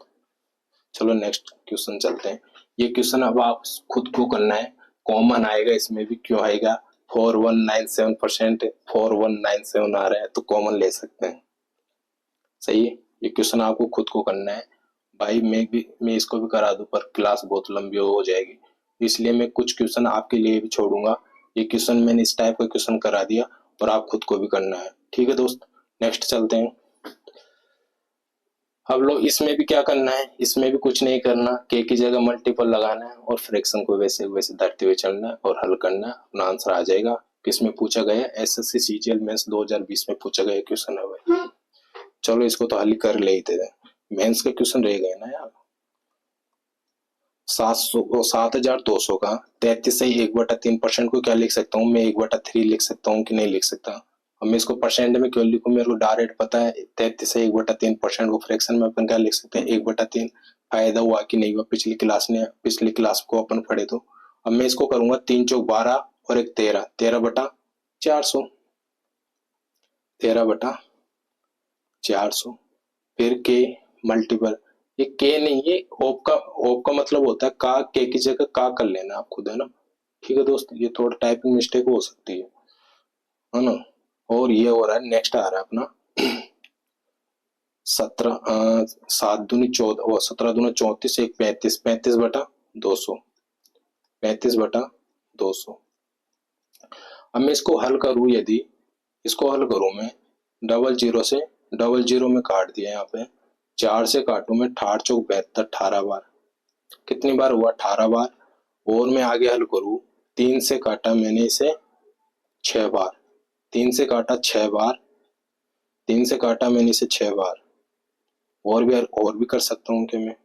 चलो नेक्स्ट क्वेश्चन चलते हैं। ये क्वेश्चन अब आप खुद को करना है, कॉमन आएगा इसमें भी। क्यों आएगा? 4197%, 4197 आ रहा है तो कॉमन ले सकते हैं। सही है। ये क्वेश्चन आपको खुद को करना है भाई। मैं इसको भी करा दूं पर क्लास बहुत लंबी हो जाएगी, इसलिए मैं कुछ क्वेश्चन आपके लिए भी छोड़ूंगा। ये क्वेश्चन मैंने इस टाइप का क्वेश्चन करा दिया और आप खुद को भी करना है, ठीक है दोस्त। नेक्स्ट चलते हैं। अब लोग इसमें भी क्या करना है, इसमें भी कुछ नहीं करना, के की जगह मल्टीपल लगाना है और फ्रैक्शन को वैसे वैसे धरते हुए चलना है और हल करना है, अपना आंसर आ जाएगा। किसमें पूछा गया? एसएससी सीजीएल मेंस 2020 में पूछा गया क्वेश्चन है भाई। चलो इसको तो हल कर लेते हैं, मेंस का क्वेश्चन रह गए ना यार। 7,200 का 33 से 1/3% को क्या लिख सकता हूँ मैं? 1/3 लिख सकता हूँ कि नहीं लिख सकता? अब मैं इसको परसेंट में क्यों लिखूं? मेरे को डायरेक्ट पता है 33 से 1/3% को फ्रैक्शन में अपन क्या लिख सकते हैं? 1/3। फायदा हुआ कि नहीं हुआ पिछली क्लास को अपन पढ़े तो। अब मैं इसको करूंगा 3 चौक 12 और एक 13, 13/400, 13/400। फिर के मल्टीपल, ये के नहीं, ये ओप का मतलब होता है का, के की जगह का कर लेना आप खुद, है ना। ठीक है दोस्त, ये थोड़ा टाइपिंग मिस्टेक हो सकती है ना। और ये हो रहा है, नेक्स्ट आ रहा है अपना 7 दूनी 14 और 17 दूनी 34, एक 35, 35/200, 35/200। अब मैं इसको हल करूं, यदि इसको हल करूं मैं, डबल जीरो में काट दिया यहाँ पे, 4 से काटू मैं 8 चौक 72, 18 बार। कितनी बार हुआ? 18 बार। और मैं आगे हल करूं, 3 से काटा मैंने इसे 6 बार, 3 से काटा 6 बार, 3 से काटा मैंने इसे 6 बार। और भी कर सकता हूँ कि मैं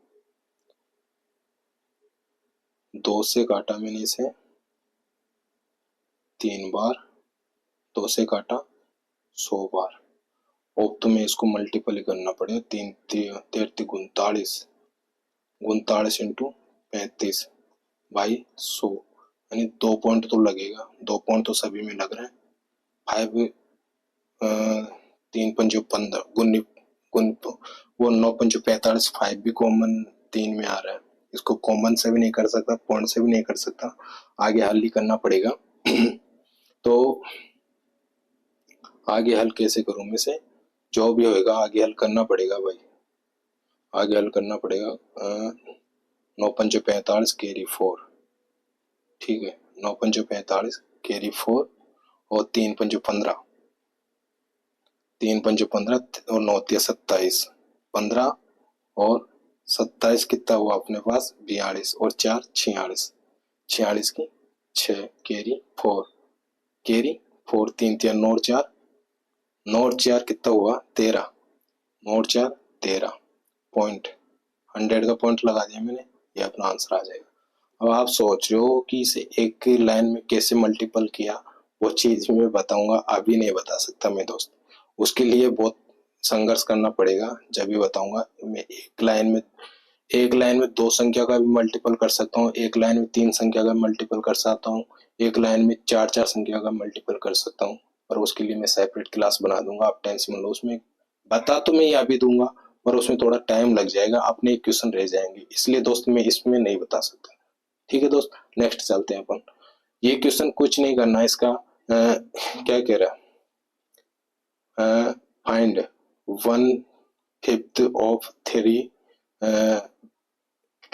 2 से काटा मैंने इसे 3 बार, 2 से काटा 100 बार। अब तो मैं इसको मल्टीपल ही करना पड़ेगा, 3 3 39, 39 इंटू 35 बाई 100, यानी 2 पॉइंट तो लगेगा, 2 पॉइंट तो सभी में लग रहा है। 3 पंजो 15 गुन वो 9 पंजो 45, 5 भी कॉमन 3 में आ रहा है। इसको कॉमन से भी नहीं कर सकता, पॉइंट से भी नहीं कर सकता, आगे हल ही करना पड़ेगा। तो आगे हल कैसे करूं मैं से? जो भी होएगा आगे हल करना पड़ेगा भाई, आगे हल करना पड़ेगा। 9 पंजो 45 कैरी 4, ठीक है, 9 पंजो 45 कैरी 4 और 3 पंजो 15, 3 पंजो 15 और 9 27, 15 और 27 कितना हुआ अपने पास? 42 और 4 46, 46 की 6 कैरी 4, कैरी 4, 3 3 9 4, 9 4 कितना हुआ? 13, 9 4 13 पॉइंट, 100 का पॉइंट लगा दिया मैंने, ये अपना आंसर आ जाएगा। अब आप सोच रहे हो कि इसे एक लाइन में कैसे मल्टीपल किया, वो चीज मैं बताऊंगा, अभी नहीं बता सकता मैं दोस्त, उसके लिए बहुत संघर्ष करना पड़ेगा, जब भी बताऊंगा। मैं एक लाइन में 2 संख्या का भी मल्टीपल कर सकता हूँ, एक लाइन में 3 संख्या का मल्टीपल कर सकता हूँ, एक लाइन में 4 संख्या का मल्टीपल कर सकता हूँ, और उसके लिए मैं सेपरेट क्लास बना दूंगा, आप टेंशन मत लो। उसमें बता तो मैं यहाँ भी दूंगा पर उसमें थोड़ा टाइम लग जाएगा, अपने क्वेश्चन रह जाएंगे, इसलिए दोस्त मैं इसमें नहीं बता सकता। ठीक है दोस्त, नेक्स्ट चलते हैं अपन। ये क्वेश्चन कुछ नहीं करना है, इसका क्या कह रहा है, find 1 5th of 3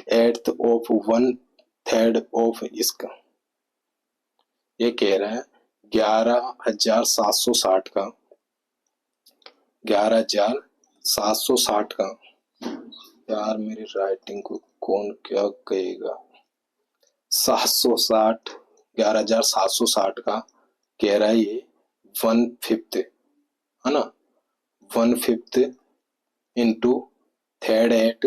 8th of 1/3 of इसका, ये कह रहा है 11,760 का, 11,760 का। यार मेरी राइटिंग को कौन क्या कहेगा। 760, 11,760 का कह रहा है ये 1/5 है ना, 1/5 into third eight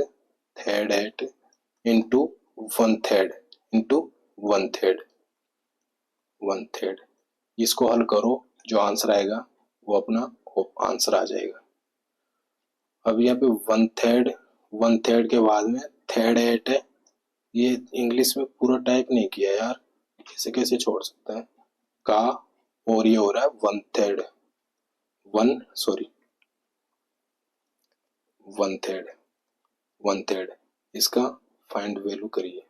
into 1/3 into 1/3। इसको हल करो, जो आंसर आएगा वो अपना आंसर आ जाएगा। अब यहाँ पे 1/3 के बाद में थर्ड एट है, ये इंग्लिश में पूरा टाइप नहीं किया यार, कैसे कैसे छोड़ सकते हैं का, और ये हो रहा है 1/3 इसका फाइंड वैल्यू करिए।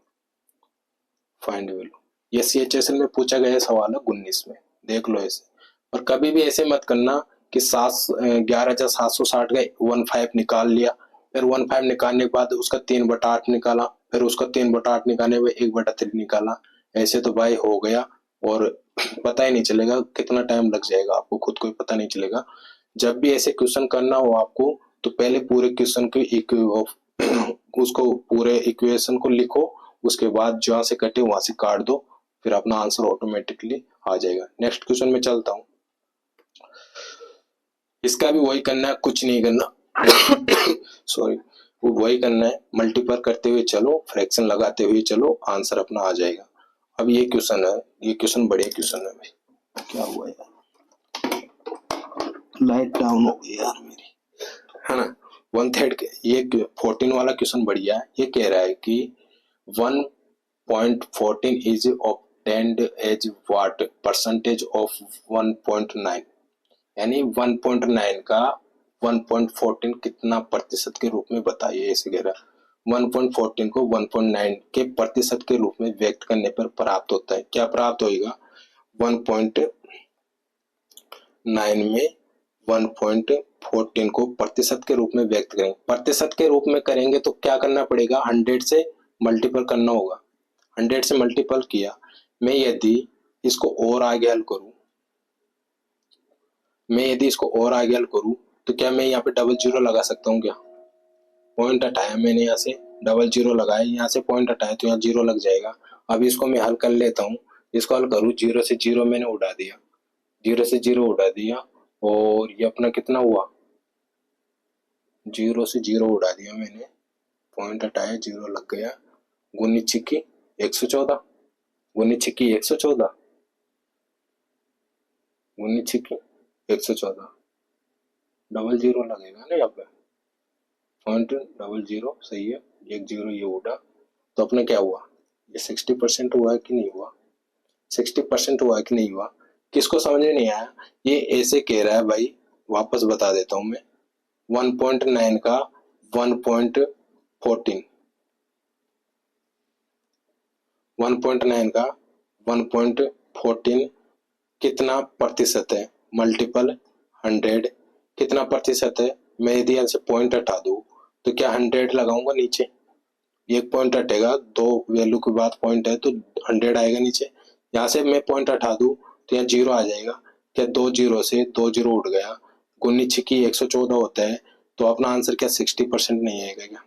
फाइंड वैल्यू ये CHSL में पूछा गया सवाल है 19 में, देख लो ऐसे। और कभी भी ऐसे मत करना कि 11,760 का 1/5 निकाल लिया, फिर 1/5 निकालने के बाद उसका 3/8 निकाला, फिर उसका 3/8 निकालने में 1/3 निकाला। ऐसे तो भाई हो गया और पता ही नहीं चलेगा कितना टाइम लग जाएगा, आपको खुद को ही पता नहीं चलेगा। जब भी ऐसे क्वेश्चन करना हो आपको, तो पहले पूरे क्वेश्चन की उसको पूरे इक्वेशन को लिखो, उसके बाद जहां से कटे वहां से काट दो, फिर अपना आंसर ऑटोमेटिकली आ जाएगा। नेक्स्ट क्वेश्चन में चलता हूं। इसका भी वही करना है, कुछ नहीं करना सॉरी, वो वही करना है, मल्टीप्लाई करते हुए चलो, फ्रैक्शन लगाते हुए चलो, आंसर अपना आ जाएगा। अब ये क्वेश्चन है, ये क्वेश्चन बढ़िया क्वेश्चन है भाई। क्या हुआ यार, लाइट डाउन हो गई यार मेरी, है ना। 1/3 के ये 14 वाला क्वेश्चन बढ़िया है। ये कह रहा है कि 1.14 is obtained as what percentage of 1.9, यानी 1.9 का 1.14 कितना प्रतिशत के रूप में बताइए, ऐसे कह रहा है। 1.14 को 1.9 के प्रतिशत के रूप में व्यक्त करने पर प्राप्त होता है, क्या प्राप्त होगा, 1.9 में 1.14 को प्रतिशत के रूप में व्यक्त करेंगे। प्रतिशत के रूप में करेंगे तो क्या करना पड़ेगा, 100 से मल्टीपल करना होगा। 100 से मल्टीपल किया, मैं यदि इसको और आगे हल करूं, तो क्या मैं यहाँ पे डबल जीरो लगा सकता हूँ क्या। पॉइंट हटाया मैंने, यहाँ से डबल जीरो लगाया, यहाँ से पॉइंट हटाया तो यहाँ जीरो लग जाएगा। अब इसको मैं हल कर लेता हूँ, इसको हल करूँ, 0 से 0 मैंने उड़ा दिया, 0 से 0 उड़ा दिया, और ये अपना कितना हुआ, 0 से 0 उड़ा दिया मैंने, पॉइंट हटाया, 0 लग गया। गुनी छिक्की 114, गुनी छिक्की 114, गुनी छिक्की 114, डबल जीरो लगेगा ना यहाँ पे, पॉइंट डबल जीरो, सही है, 1 0 ये उड़ा, तो अपने क्या हुआ, ये 60% हुआ है कि नहीं हुआ, 60% हुआ है कि नहीं हुआ। किसको समझ में नहीं आया, ये ऐसे कह रहा है भाई, वापस बता देता हूं मैं, 1.9 का 1.14, 1.9 का 1.14 कितना प्रतिशत है, मल्टीपल 100 कितना प्रतिशत है। मैं यदि यहाँ से पॉइंट हटा दूं तो क्या 100 लगाऊंगा नीचे, एक पॉइंट हटेगा, दो वैल्यू के बाद पॉइंट है तो 100 आएगा नीचे। यहाँ से मैं पॉइंट हटा दूं तो यहाँ 0 आ जाएगा, क्या 2 0 से 2 0 उठ गया, गुनी छिक्की 114 होता है, तो अपना आंसर क्या 60% नहीं आएगा क्या।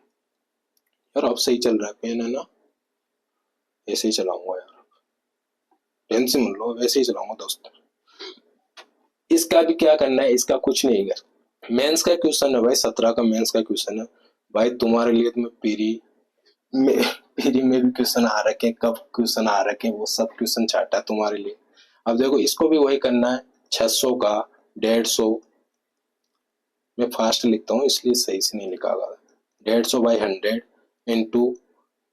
यार अब सही चल रहा है पेन, है ना, ऐसे ही चलाऊंगा यार, टेंशन मत लो, वैसे ही चलाऊंगा दोस्त। इसका भी क्या करना है, इसका कुछ नहीं कर, मेंस का क्वेश्चन है भाई, 17 का मेंस का क्वेश्चन है भाई, तुम्हारे लिए तो मैं पीरी में भी क्वेश्चन आ रखे हैं, कब क्वेश्चन आ रखे हैं, वो सब क्वेश्चन चाहता है तुम्हारे लिए। अब देखो इसको भी वही करना है, 600 का 150, मैं फास्ट लिखता हूँ इसलिए सही से नहीं लिखा गया, 150 बाई 100 इंटू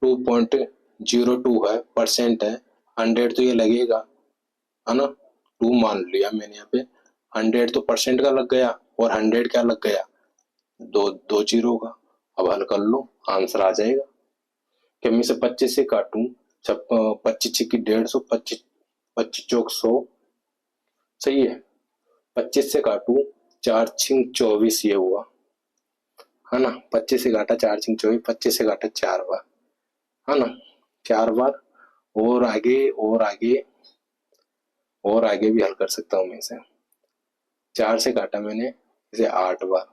2.02 है, परसेंट है, 100 तो ये लगेगा, है ना, 2 मान लिया मैंने यहाँ पे, 100 तो परसेंट का लग गया, और 100 क्या लग गया, दो जीरो का। अब हल कर लो, आंसर आ जाएगा। कि मैं से 25 से काटूं, 25 की 150, 25 25 चौक 100, सही है, 25 से काटूं, 4 6 24 ये हुआ, है ना। 25 से घाटा 4 5 24, 25 से घाटा 4 बार, है ना, 4 बार। और आगे और आगे और आगे भी हल कर सकता हूँ मैं इसे। 4 से काटा मैंने इसे 8 बार।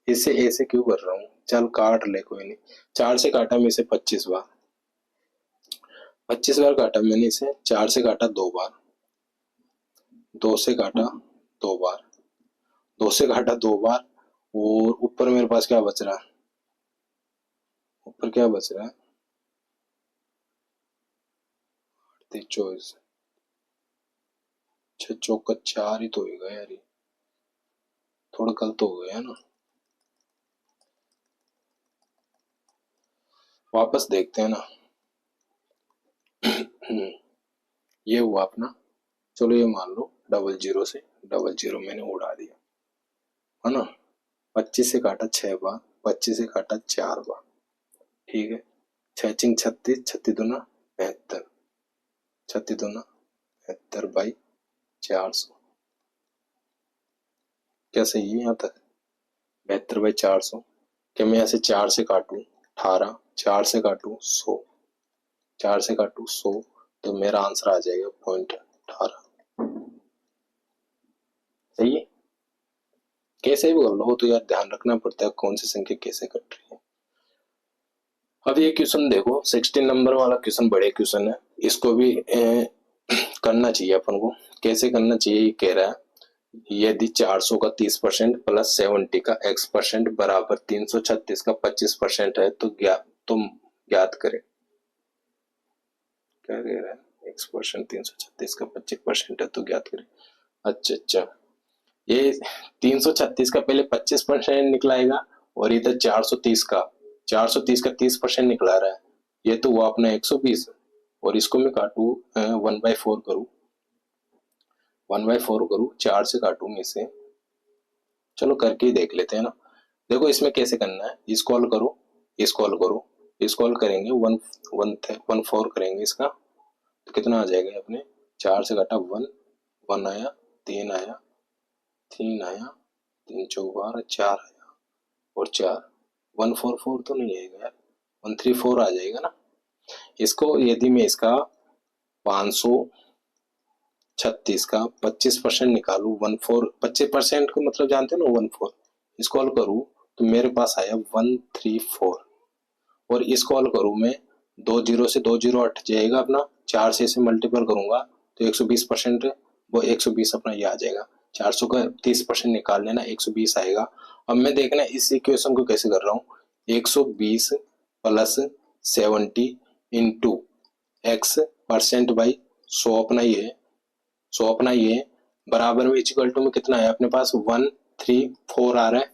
इसे ऐसे क्यों कर रहा हूँ, चल काट ले कोई नहीं। 4 से काटा मैं इसे 25 बार, 25 बार काटा मैंने इसे। 4 से काटा 2 बार, 2 से काटा 2 बार, 2 से काटा 2 बार। और ऊपर मेरे पास क्या बच रहा है, ऊपर क्या बच रहा है, 24, 6 चौका 4 ही तो होगा यार, ये थोड़ा गलत हो गया ना। वापस देखते हैं ना। ये हुआ अपना, चलो ये मान लो 00 से 00 मैंने उड़ा दिया, है ना। 25 से काटा 6 बार, 25 से काटा 4 बार, ठीक है। 6 चिंग 36, 36 दूना 72, 36 दूना 72 बाई 400। क्या सही है यहाँ तक? 72 बाई 400। क्या मैं यहाँ से 4 से काटूं 18, 4 से काटूं 100, 4 से काटूं 100, तो मेरा आंसर आ जाएगा 0.18। सही है। कैसे भी कर लो तो यार ध्यान रखना पड़ता है कौन सी संख्या कैसे कट रही है। अब ये क्वेश्चन देखो, 16 नंबर वाला क्वेश्चन बड़े क्वेश्चन है, इसको भी करना चाहिए अपन को। कैसे करना चाहिए ये कह रहा है, यदि 400 का 30% प्लस 70 का x% बराबर 336 का 25% है तो तुम ज्ञात करें। क्या कह रहा है, x% 336 का 25% है तो ज्ञात करें। अच्छा, ये 336 का पहले 25% निकलाएगा और इधर 430 का 30% निकला रहा है। ये तो हुआ अपना 120, और इसको मैं काटू 1/4 करूँ, 1/4 करूँ, 4 से काटू मैं इसे। चलो करके ही देख लेते हैं ना। देखो इसमें कैसे करना है, इसको हल करो, इसको हल करो, इसको हल करेंगे 1/4 करेंगे इसका, तो कितना आ जाएगा अपने। 4 से काटा 1, 1 आया, 3 आया, 3 आया, 3 चौक 12, 4 आया और 4, 144 तो नहीं आएगा यार, 134 आ जाएगा ना। इसको यदि मैं इसका 536 का 25% निकालू, 25% को मतलब जानते हो ना 14, इसको हल करूँ तो मेरे पास आया 134। और इसको हल करूँ मैं, 2 जीरो से 2 जीरो हट जाएगा अपना, 4 से इसे मल्टीपल करूंगा तो 120%, वो 120 अपना ये आ जाएगा। 400 का 30% निकाल लेना, 120 आएगा। अब मैं देखना इस इक्वेशन को कैसे कर रहा हूँ, 120 प्लस 70 इंटू x% बाई 100 अपना ये, 100 अपना ये बराबर में इक्वल टू में कितना है अपने पास 134 आ रहा है।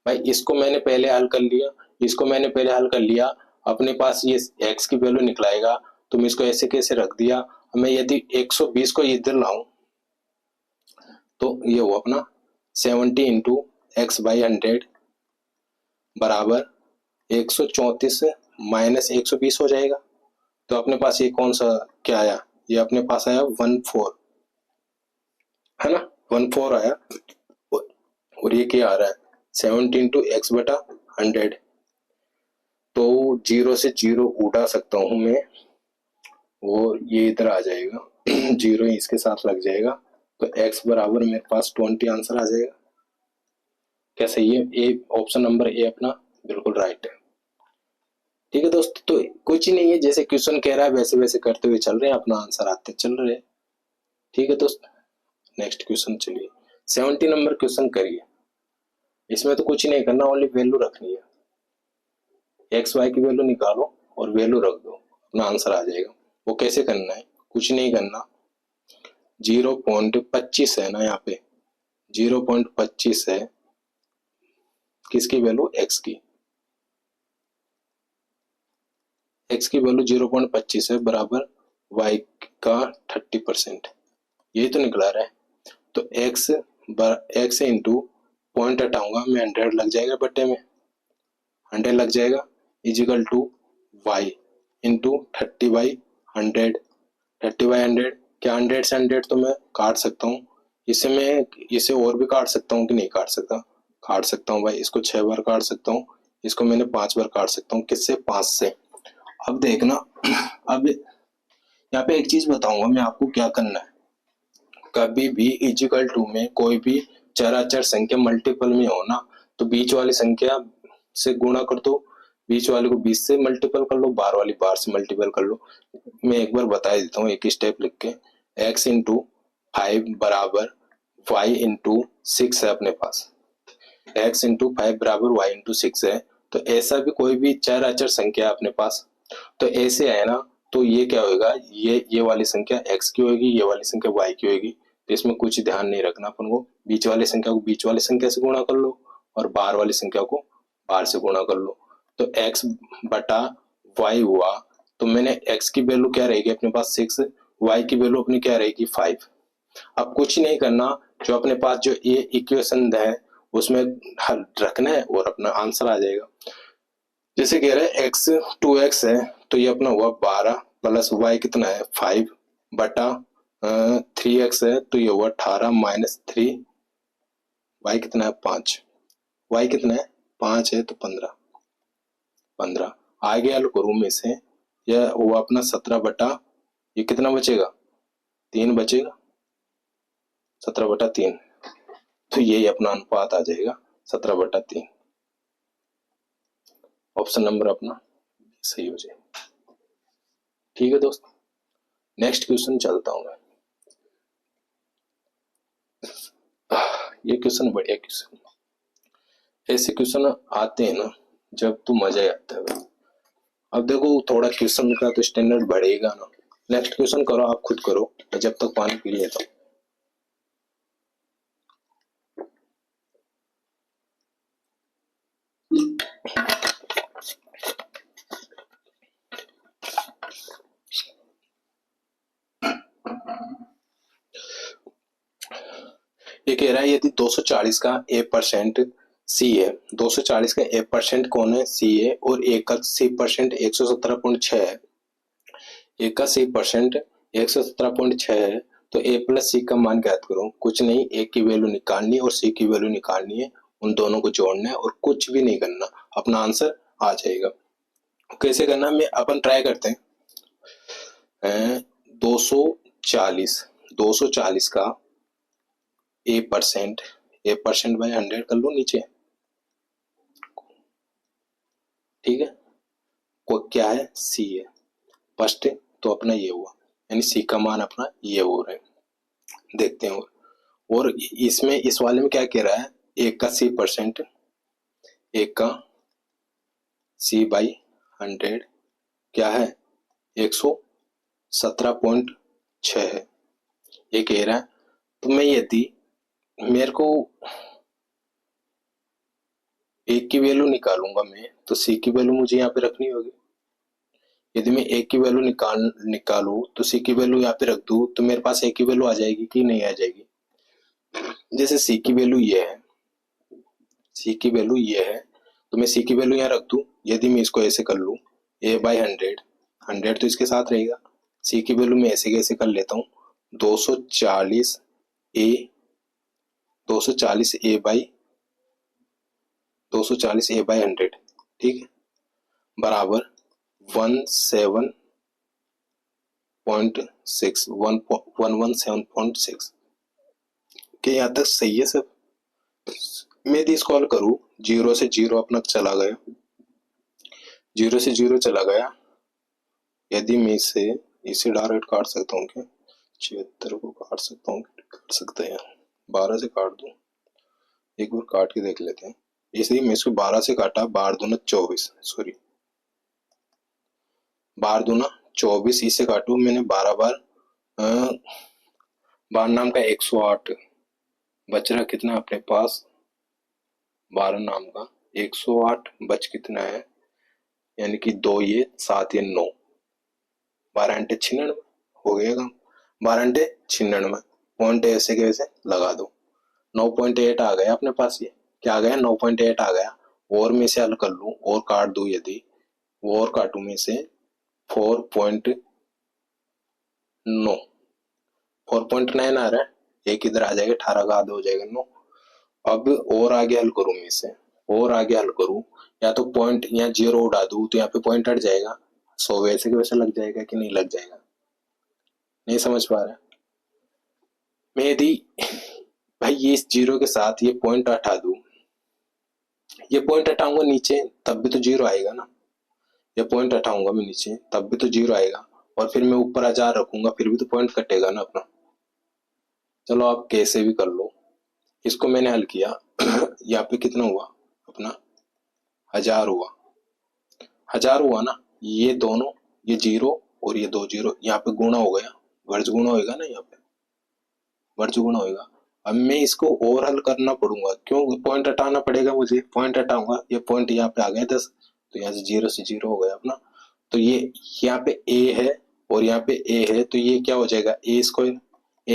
भाई इसको मैंने पहले हल कर लिया, इसको मैंने पहले हल कर लिया, अपने पास ये x की वैल्यू निकलाएगा, तो मैं इसको ऐसे कैसे रख दिया। मैं यदि 120 को इधर लाऊं तो ये हो अपना 70 इंटू x/100 बराबर 134 माइनस 120 हो जाएगा। तो अपने पास ये कौन सा क्या आया, ये अपने पास आया 14, है ना, 14 आया। और ये क्या आ रहा है 70 इंटू x/100, तो 0 से 0 उठा सकता हूं मैं, और ये इधर आ जाएगा, 0 इसके साथ लग जाएगा, तो x बराबर मेरे पास 20 आंसर आ जाएगा। क्या सही है? ए ऑप्शन नंबर ए अपना बिल्कुल राइट है। ठीक है दोस्त, तो कुछ ही नहीं है, जैसे क्वेश्चन कह रहा है वैसे वैसे करते हुए चल रहे हैं, अपना आंसर आते चल रहे हैं। ठीक है दोस्त, नेक्स्ट क्वेश्चन चलिए, 70 नंबर क्वेश्चन करिए। इसमें तो कुछ नहीं करना, ओनली वैल्यू रखनी है, एक्स वाई की वैल्यू निकालो और वैल्यू रख दो, अपना आंसर आ जाएगा। वो कैसे करना है, कुछ नहीं करना, 0.25 है ना यहाँ पे, 0.25 है किसकी वैल्यू, एक्स की, एक्स की वैल्यू 0.25 है बराबर वाई का 30%, यही तो निकला रहा है। तो एक्स इंटू पॉइंट हटाऊंगा मैं, 100 लग जाएगा बट्टे में, 100 लग जाएगा, इजिकल टू वाई इंटू 30/100, 30/100। क्या 100 से 100 तो मैं काट सकता हूँ, इसे मैं इसे और भी काट सकता हूँ कि नहीं काट सकता, काट सकता हूँ भाई, इसको 6 बार काट सकता हूँ, इसको मैंने 5 बार काट सकता हूँ। किससे? 5 से। अब देखना, अब यहाँ पे एक चीज बताऊंगा मैं आपको क्या करना है। कभी भी इजिकल टू में कोई भी चराचर संख्या मल्टीपल में हो ना, तो बीच वाली संख्या से गुणा कर दो, बीच वाले को 20 से मल्टीपल कर लो, बाहर वाली बाहर से मल्टीपल कर लो। मैं एक बार बता देता हूँ, एक स्टेप लिख के। x इंटू 5 बराबर y इंटू 6 है अपने पास, x इंटू 5 बराबर y इंटू 6 है। तो ऐसा भी कोई भी चराचर संख्या है अपने पास, तो ऐसे है ना, तो ये क्या होगा, ये वाली संख्या x की होगी, ये वाली संख्या y की होगी। तो इसमें कुछ ध्यान नहीं रखना अपन को, बीच वाली संख्या को बीच वाली संख्या से गुणा कर लो और बाहर वाली संख्या को बाहर से गुणा कर लो। तो x बटा y हुआ, तो मैंने x की वैल्यू क्या रहेगी अपने पास 6, y की वैल्यू अपनी क्या रहेगी 5। अब कुछ नहीं करना, जो अपने पास जो ये इक्वेशन है उसमें हल रखना है और अपना आंसर आ जाएगा। जैसे कह रहे हैं x 2x है, तो ये अपना हुआ 12 प्लस y कितना है 5 बटा 3x है, तो ये हुआ 18 माइनस 3, y कितना है 5, y कितना है 5 है, तो 15 आगे आलू करूं में से, यह हुआ अपना 17 बटा, ये कितना बचेगा 3 बचेगा, 17 बटा 3। तो यही अपना अनुपात आ जाएगा 17 बटा 3। ऑप्शन नंबर अपना सही हो जाएगा। ठीक है दोस्त, नेक्स्ट क्वेश्चन चलता हूं मैं। ये क्वेश्चन बढ़िया क्वेश्चन, ऐसे क्वेश्चन आते हैं ना जब तो मजा ही आता है भाई। अब देखो थोड़ा क्वेश्चन का तो स्टैंडर्ड बढ़ेगा ना। नेक्स्ट क्वेश्चन करो, आप खुद करो जब तक पानी पी लेता हूं। ये कह रहा है यदि 240 का a% c है, 240 का a% कौन है c है, और a का c% 117.6 है, a का c% 117.6 है, तो a प्लस c का मान ज्ञात करो। कुछ नहीं, a की वैल्यू निकालनी है और c की वैल्यू निकालनी है, उन दोनों को जोड़ना है और कुछ भी नहीं करना, अपना आंसर आ जाएगा। कैसे करना मैं अपन ट्राई करते हैं। 240 का a% बाय 100 कर लो नीचे, ठीक है। को क्या है c है फर्स्ट, तो अपना ये हुआ, यानी c का मान अपना ये हो रहा है। देखते हैं और इसमें इस वाले में क्या कह रहा है, एक का c%, एक का c बाई 100 क्या है 117.6 है, ये कह रहा है। तो मैं यदि मेरे को एक की वैल्यू निकालूंगा मैं, तो सी की वैल्यू मुझे यहाँ पे रखनी होगी। यदि मैं एक की वैल्यू निकालू तो सी की वैल्यू यहाँ पे रख दूं, तो मेरे पास एक की वैल्यू आ जाएगी कि नहीं आ जाएगी। जैसे सी की वैल्यू ये है, सी की वैल्यू ये है, तो मैं सी की वैल्यू यहाँ रख दूं। यदि मैं इसको ऐसे कर लूं ए बाई 100 तो इसके साथ रहेगा। सी की वैल्यू मैं ऐसे कैसे कर लेता हूँ, 240 ए 240 ए बाई 240 ए बाई 100, ठीक है, बराबर 1117.6 के यहाँ तक सही है सब। मैं यदि इसको हल करूँ, 0 से 0 अपना चला गया, 0 से 0 चला गया। यदि मैं इसे डायरेक्ट काट सकता हूँ क्या, 76 को काट सकता हूँ, काट सकते हैं, 12 से काट दूं, एक बार काट के देख लेते हैं। इसलिए मैं इसको 12 से काटा, 12 दूना 24, सॉरी 12 दूना 24, इसे काटू मैंने 12 बार, 12 नाम का 108, बच रहा कितना अपने पास 12 नाम का 108, बच कितना है, यानी कि 2 ये 7 ये 9, 12 अंटे 96 हो गया काम, 12 अंटे 96, पॉइंट ऐसे के वैसे लगा दो, 9.8 आ गया अपने पास। ये क्या आ गया 9.8 आ गया। और मैं इसे हल कर लूं और काट दूं, यदि और काटू में से 4.9 4.9 आ रहा है, एक इधर आ जाएगा, 18 का आधा हो जाएगा 9, अब और आगे हल करूं मैं इसे, और आगे हल करूं, या तो पॉइंट यहाँ 0 उड़ा दूं तो यहाँ पे पॉइंट हट जाएगा, सो वैसे के वैसे लग जाएगा कि नहीं लग जाएगा? नहीं समझ पा रहा? मैं यदि भाई ये इस 0 के साथ ये पॉइंट हटा दूं, ये पॉइंट हटाऊंगा नीचे तब भी तो 0 आएगा ना, ये पॉइंट हटाऊंगा मैं नीचे तब भी तो 0 आएगा, और फिर मैं ऊपर 1000 रखूंगा फिर भी तो पॉइंट कटेगा ना अपना। चलो आप कैसे भी कर लो, इसको मैंने हल किया यहाँ पे कितना हुआ अपना 1000 हुआ, 1000 हुआ ना, ये दोनों, ये 0 और ये 2 0 यहाँ पे गुणा हो गया, वर्ज गुणा होगा ना, यहाँ पे वर्ज गुणा होगा। अब मैं इसको और हल करना पड़ूंगा, क्यों? पॉइंट हटाना पड़ेगा मुझे, पॉइंट हटाऊंगा, ये पॉइंट यहाँ पे आ गया 10, तो यहाँ से 0 से 0 हो गया अपना। तो ये यहाँ पे a है और यहाँ पे a है, तो ये क्या हो जाएगा a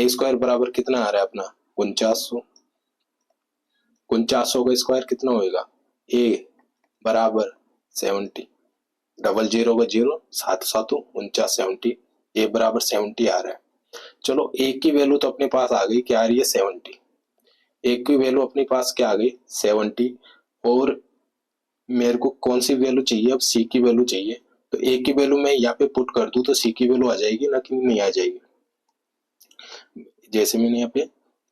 स्क्वायर बराबर कितना आ रहा है अपना 4900, 4900 का स्क्वायर कितना होएगा, a बराबर 70, डबल 0 का 0, 7 7 49 70, a बराबर 70 आ रहा है। चलो a की वैल्यू तो अपने पास आ गई, क्या आ रही है 70, एक की वैल्यू अपने पास क्या आ गई 70, और मेरे को कौन सी वैल्यू चाहिए, अब सी की वैल्यू चाहिए, तो ए की वैल्यू मैं यहाँ पे पुट कर दूं तो सी की वैल्यू आ जाएगी ना कि नहीं आ जाएगी? जैसे मैंने यहाँ पे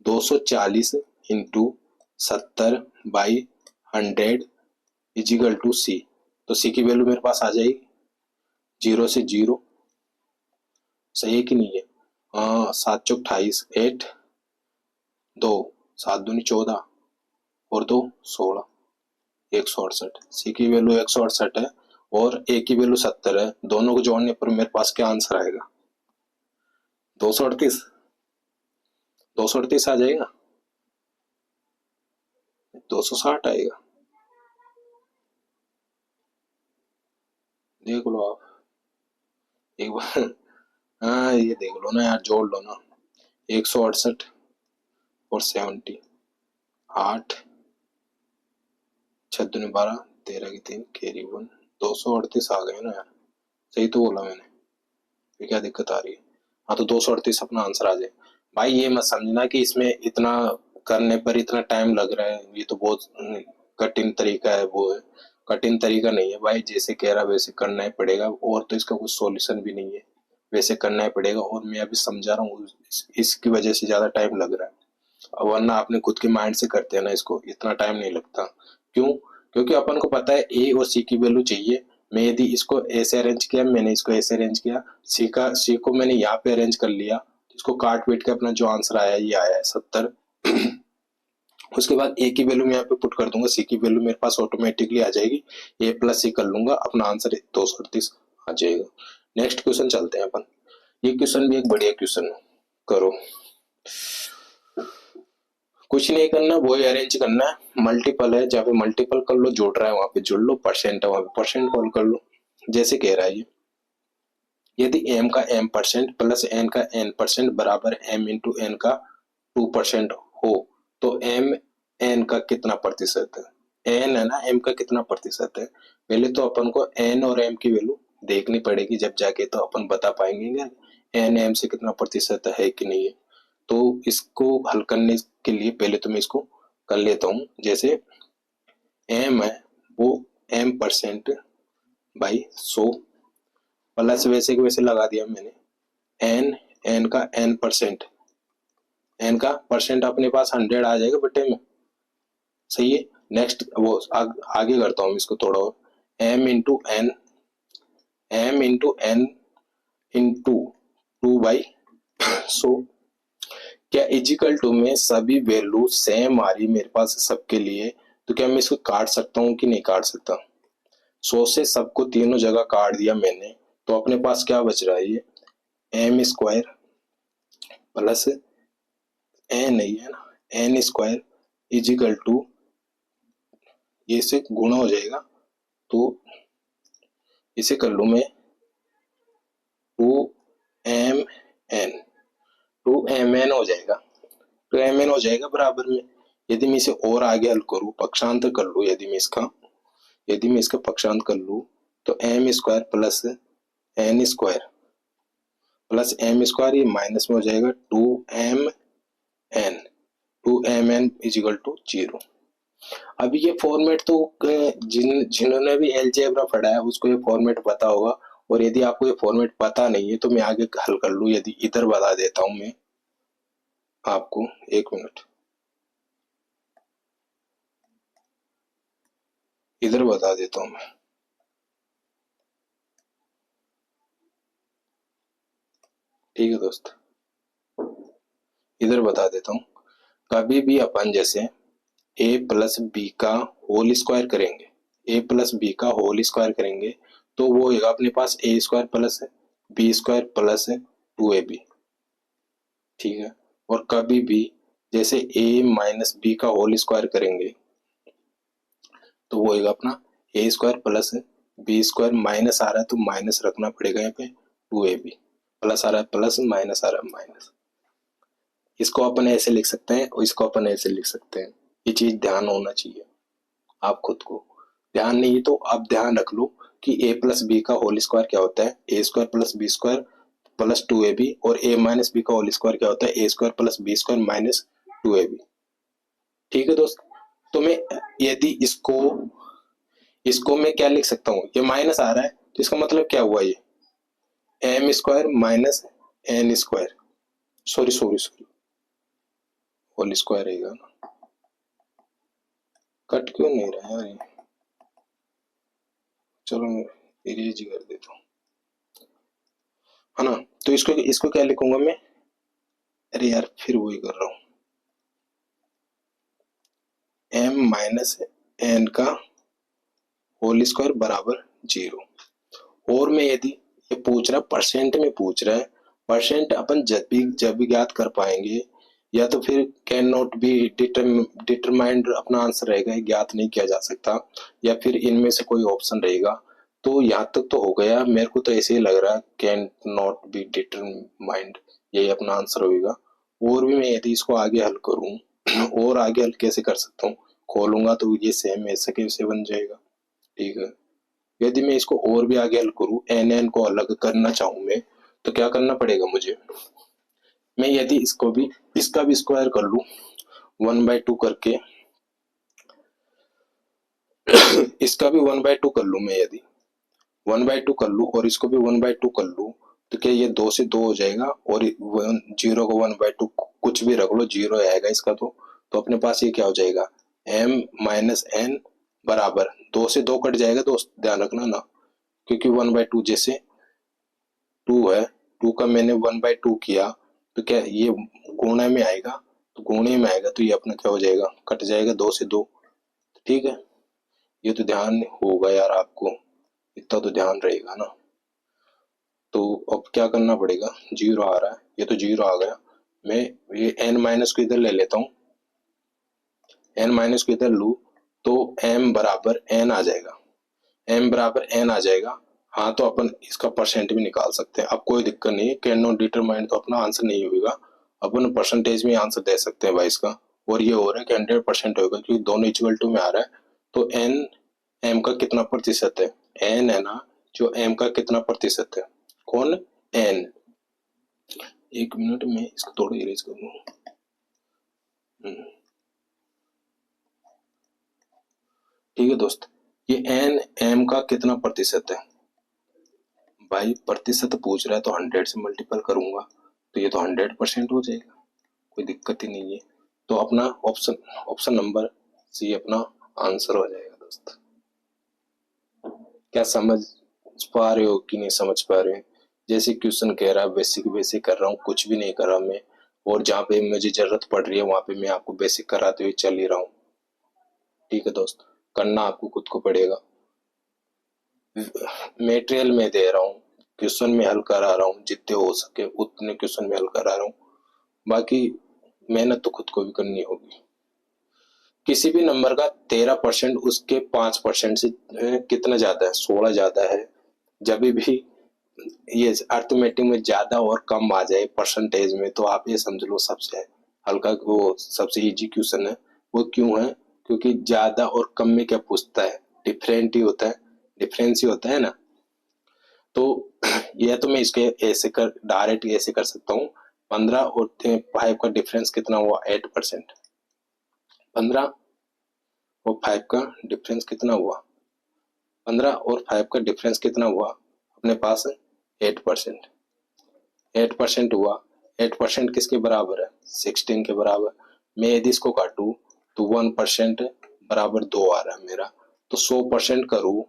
240 इंटू 70/100 इजिकल टू सी, तो सी की वैल्यू मेरे पास आ जाएगी 0 से 0, सही है कि नहीं है? हाँ, 7 चौक 28, 8 2 7 दूनी 14 और 2 16, 168, सी की वैल्यू 168 है और ए की वैल्यू 70 है, दोनों को जोड़ने पर मेरे पास क्या आंसर आएगा 238, 238 आ जाएगा, 260 आएगा, देख लो आप एक बार। हाँ ये देख लो ना यार, जोड़ लो ना, 168 और 70, 8 6 दूनी 12, 13 की 3 कैरी 1, 238 आ गए ना यार, सही तो बोला मैंने, ये क्या दिक्कत आ रही है? हाँ तो 238 अपना आंसर आ जाए। भाई ये मत समझना कि इसमें इतना करने पर इतना टाइम लग रहा है, ये तो बहुत कठिन तरीका है, वो है कठिन तरीका नहीं है भाई, जैसे कह रहा वैसे करना ही पड़ेगा, और तो इसका कुछ सॉल्यूशन भी नहीं है, वैसे करना ही पड़ेगा, और मैं अभी समझा रहा हूँ इसकी वजह से ज्यादा टाइम लग रहा है, वरना आपने खुद के माइंड से करते हैं ना इसको, इतना टाइम नहीं लगता। क्यों? क्योंकि अपन को पता है ए और सी की वैल्यू चाहिए, मैं यदि इसको ऐसे अरेंज किया, मैंने इसको ऐसे अरेंज किया, सी को मैंने यहाँ पे अरेंज कर लिया, इसको काट पीट के अपना जो आंसर आया ये आया है 70। उसके बाद ए की वैल्यू मैं यहाँ पे पुट कर दूंगा, सी की वैल्यू मेरे पास ऑटोमेटिकली आ जाएगी, ए प्लस सी कर लूंगा, अपना आंसर 238 आ जाएगा। नेक्स्ट क्वेश्चन चलते हैं अपन, ये क्वेश्चन भी एक बढ़िया क्वेश्चन करो, कुछ नहीं करना, वो अरेंज करना है, मल्टीपल है, जहाँ पे मल्टीपल कर लो, जोड़ रहा है वहां पे जोड़ लो, परसेंट है वहां पे परसेंट कॉल कर लो। जैसे कह रहा है ये, यदि m का m% प्लस n का n% बराबर m इंटू n का 2% हो, तो m n का कितना प्रतिशत है? n है ना, m का कितना प्रतिशत है? पहले तो अपन को n और m की वैल्यू देखनी पड़ेगी, जब जाके तो अपन बता पाएंगे n m से कितना प्रतिशत है कि नहीं है। तो इसको हल करने के लिए पहले तो मैं इसको कर लेता हूँ, जैसे m है वो m%/100 प्लस वैसे के वैसे लगा दिया मैंने, n का n%, n का परसेंट अपने पास 100 आ जाएगा बटे में, सही है। नेक्स्ट वो आगे करता हूँ इसको थोड़ा और, m into n, m into n into 2/100, क्या इजिकल टू में सभी वैल्यू सेम आ रही मेरे पास सबके लिए, तो क्या मैं इसको काट सकता हूँ कि नहीं काट सकता? 100 से सबको तीनों जगह काट दिया मैंने, तो अपने पास क्या बच रहा है, ये एम स्क्वायर प्लस एन नहीं है ना, एन स्क्वायर इजिकल टू, ये से गुणा हो जाएगा, तो इसे कर लू मैं 2mn, 2mn हो जाएगा, 2mn हो जाएगा बराबर में। यदि मैं इसे और आगे हल करूँ, पक्षांतर कर लू, यदि मैं इसका पक्षांतर कर लू, तो M square plus N square plus M square, ये माइनस में हो जाएगा 2mn 2mn is equal to 0। अब ये फॉर्मेट तो जिन्होंने भी अलजेब्रा पढ़ा है उसको ये फॉर्मेट पता होगा, और यदि आपको ये फॉर्मेट पता नहीं है तो मैं आगे हल कर लूँ। यदि इधर बता देता हूं मैं आपको, 1 मिनट, इधर बता देता हूं मैं। ठीक है दोस्त, इधर बता देता हूं। कभी भी अपन जैसे a प्लस बी का होल स्क्वायर करेंगे, a प्लस बी का होल स्क्वायर करेंगे तो वो होगा अपने पास a square plus B square plus 2ab। ठीक है, और कभी भी जैसे a माइनस बी का होल स्क्वायर करेंगे तो वो होगा अपना a square plus B square, minus आ रहा है तो माइनस रखना पड़ेगा यहाँ पे, 2ab, प्लस आ रहा है प्लस, माइनस आ रहा है माइनस। इसको अपन ऐसे लिख सकते हैं और इसको अपन ऐसे लिख सकते हैं। ये चीज ध्यान होना चाहिए आप खुद को। ध्यान नहीं तो आप ध्यान रख लो कि a प्लस बी का होल स्क्वायर क्या होता है, a square plus B square plus 2ab, और a माइनस बी का होल स्क्वायर क्या होता है, a square plus B square minus 2ab। ठीक है दोस्त, तो मैं यदि इसको मैं क्या लिख सकता हूँ, ये माइनस आ रहा है तो इसका मतलब क्या हुआ, ये M square minus N square, sorry whole square रहेगा ना। कट क्यों नहीं रहा है यार ये, चलो मैं इरेज ही कर देता हूँ, है ना। तो इसको इसको क्या लिखूंगा मैं, अरे यार फिर वही कर रहा हूँ, एम माइनस एन का होल स्क्वायर बराबर 0। और मैं यदि ये पूछ रहा परसेंट में पूछ रहा है, परसेंट अपन जब भी ज्ञात कर पाएंगे, या तो फिर कैन नॉट बी डिटरमाइंड अपना आंसर रहेगा, ज्ञात नहीं किया जा सकता, या फिर इनमें से कोई ऑप्शन रहेगा। तो यहाँ तक तो हो गया, मेरे को तो ऐसे ही लग रहा है कैन नॉट बी डिटरमाइंड, यही अपना आंसर होगा। और भी मैं यदि इसको आगे हल करूं और आगे हल कैसे कर सकता हूँ, खोलूंगा तो ये सेम ऐसे कैसे बन जाएगा। ठीक है, यदि मैं इसको और भी आगे हल करूं, एन एन को अलग करना चाहूं मैं, तो क्या करना पड़ेगा मुझे, मैं यदि इसका भी स्क्वायर कर लूं 1/2 करके, इसका भी 1/2 कर लूं मैं, यदि 1/2 कर लूं और इसको भी 1/2 कर लूं, तो क्या ये 2 से 2 हो जाएगा, और 0 को 1/2 कुछ भी रख लो, 0 आएगा इसका। तो अपने पास ये क्या हो जाएगा, m माइनस एन बराबर 2 से 2 कट जाएगा दोस्त, ध्यान रखना ना, क्योंकि 1/2 जैसे 2 है, 2 का मैंने 1/2 किया तो क्या ये गुणे में आएगा, तो गुणे में आएगा तो ये अपना क्या हो जाएगा, कट जाएगा 2 से 2। ठीक है, ये तो ध्यान होगा यार आपको, इतना तो ध्यान रहेगा ना। तो अब क्या करना पड़ेगा, 0 आ रहा है, ये तो 0 आ गया, मैं ये n माइनस को इधर ले लेता हूँ, n माइनस को इधर लूँ तो m बराबर n आ जाएगा, m बराबर n आ जाएगा। हाँ, तो अपन इसका परसेंट भी निकाल सकते हैं, अब कोई दिक्कत नहीं है, कैन नॉट डिटरमाइन तो अपना आंसर नहीं होगा, अपन परसेंटेज में आंसर दे सकते हैं भाई इसका। और ये हो रहा है कि 100% होगा, क्योंकि दोनों इक्वल टू में आ रहा है। तो n m का कितना प्रतिशत है, n है ना, जो m का कितना प्रतिशत है, कौन, n। 1 मिनट में इसको थोड़ा इरेज कर दूं। ठीक है दोस्त, ये n m का कितना प्रतिशत है, भाई प्रतिशत पूछ रहा है तो 100 से मल्टीपल करूंगा तो ये तो 100% हो जाएगा, कोई दिक्कत ही नहीं है। तो अपना ऑप्शन नंबर सी अपना आंसर हो जाएगा दोस्त। क्या समझ पा रहे हो कि नहीं समझ पा रहे हो, जैसे क्वेश्चन कह रहा है बेसिक बेसिक कर रहा हूँ, कुछ भी नहीं कर रहा मैं, और जहाँ पे मुझे जरूरत पड़ रही है वहां पे मैं आपको बेसिक कराते हुए चल ही रहा हूँ। ठीक है दोस्त, करना आपको खुद को पड़ेगा, मेटेरियल में दे रहा हूँ, क्वेश्चन में हल करा रहा हूँ, जितने हो सके उतने क्वेश्चन में हल करा रहा हूँ, बाकी मेहनत तो खुद को भी करनी होगी। किसी भी नंबर का 13% उसके 5% से कितना ज्यादा है, 16 ज्यादा है। जब भी ये अर्थमेटिक में ज्यादा और कम आ जाए परसेंटेज में, तो आप ये समझ लो सबसे हल्का, वो सबसे इजी क्वेश्चन है। वो क्यों है, क्योंकि ज्यादा और कम में क्या पूछता है, डिफरेंट ही होता है, डिफरेंस ही होता है ना। तो यह तो मैं इसके ऐसे कर डायरेक्ट ऐसे कर सकता हूँ, 15 और 5 का डिफरेंस कितना हुआ, 8%। 15 और 5 का डिफरेंस कितना हुआ? 15 और 5 का डिफरेंस कितना हुआ अपने पास? 8%। 8% हुआ। 8% किसके बराबर है? 16 के बराबर। मैं यदि इसको काटूं तो 1% बराबर 2 आ रहा है मेरा। तो 100% करूं,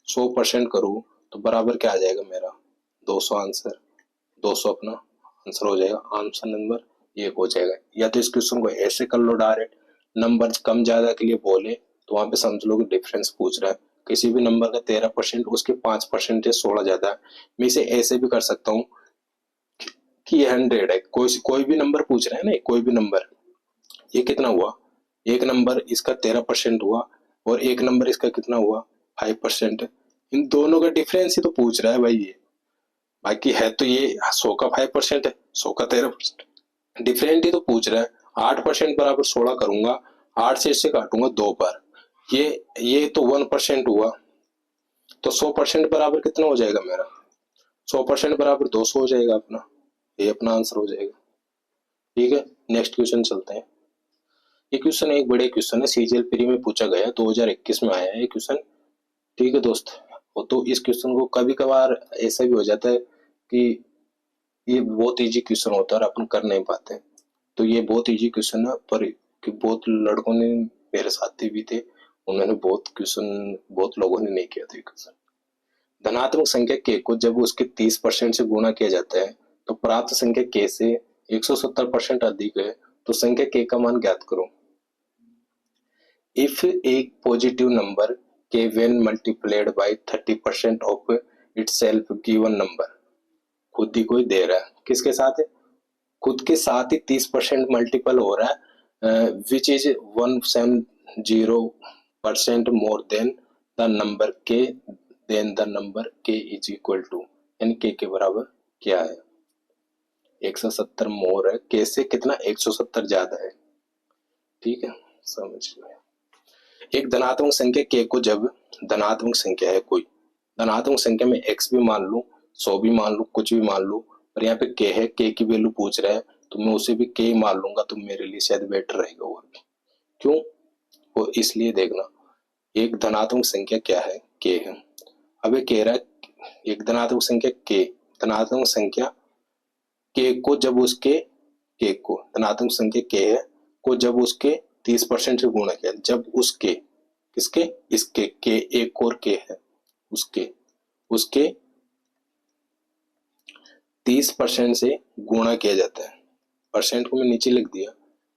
100% करूं तो बराबर क्या आ जाएगा मेरा? 200 आंसर। 200 अपना आंसर हो जाएगा। आंसर नंबर 1 हो जाएगा। या तो इस क्वेश्चन को ऐसे कर लो डायरेक्ट, नंबर कम ज्यादा के लिए बोले तो वहां पे समझ लो कि डिफरेंस पूछ रहा है। किसी भी नंबर का 13% उसके 5% 16 ज्यादा है। मैं इसे ऐसे भी कर सकता हूँ कि 100 है, कोई भी नंबर पूछ रहा है ना, कोई भी नंबर। ये कितना हुआ? एक नंबर इसका 13% हुआ और एक नंबर इसका कितना हुआ? 5%। इन दोनों का डिफरेंस ही तो पूछ रहा है भाई ये। बाकी है तो ये 100 का 5% है, 100 का 13%, डिफरेंट ही तो पूछ रहा है। 8% बराबर 16 करूंगा, 8 से इससे काटूंगा 2 बार, ये तो 1% हुआ। तो 100% बराबर कितना हो जाएगा मेरा? 100% बराबर 200 हो जाएगा अपना। ये अपना आंसर हो जाएगा। ठीक है, नेक्स्ट क्वेश्चन चलते हैं। ये क्वेश्चन एक बड़े क्वेश्चन है, सीजीएल प्री में पूछा गया, 2021 में आया है ये क्वेश्चन। ठीक है दोस्त, तो इस क्वेश्चन को कभी कभार ऐसा भी हो जाता है कि ये बहुत इजी क्वेश्चन होता है और अपन कर नहीं पाते। तो ये बहुत इजी क्वेश्चन है, पर कि बहुत लड़कों ने मेरे साथी भी थे, उन्होंने बहुत लोगों ने नहीं किया था क्वेश्चन। धनात्मक संख्या k को जब उसके 30% से गुणा किया जाता है तो प्राप्त संख्या k से 170% अधिक है, तो संख्या k का मान ज्ञात करो। If a positive number k when multiplied by 30% of itself given number, खुद ही कोई दे रहा है, किसके साथ है? खुद के साथ ही 30% मल्टीपल हो रहा है, which is 170% more than the number के, देन द नंबर के इज इक्वल टू, यानी के बराबर क्या है? 170 मोर है, के से कितना? 170 ज्यादा है। ठीक है, समझ लो। एक धनात्मक संख्या k को जब, धनात्मक संख्या है कोई, धनात्मक संख्या में x भी मान लूं, 100 भी मान लूं, कुछ भी मान लूं, पर यहाँ पे k है, k की वैल्यू पूछ रहा है तो मैं उसे भी k मान लूंगा, तो मेरे लिए शायद बेटर रहेगा। और भी क्यों? वो इसलिए देखना, एक धनात्मक संख्या क्या है? k है। अब ये कह रहा है एक धनात्मक संख्या k, धनात्मक संख्या k को जब उसके, k को, धनात्मक संख्या k है को जब उसके 30% से गुणा किया, जब उसके, किसके? इसके, के एक और के है, उसके 30% से गुणा किया जाता है। परसेंट को मैं नीचे लिख दिया,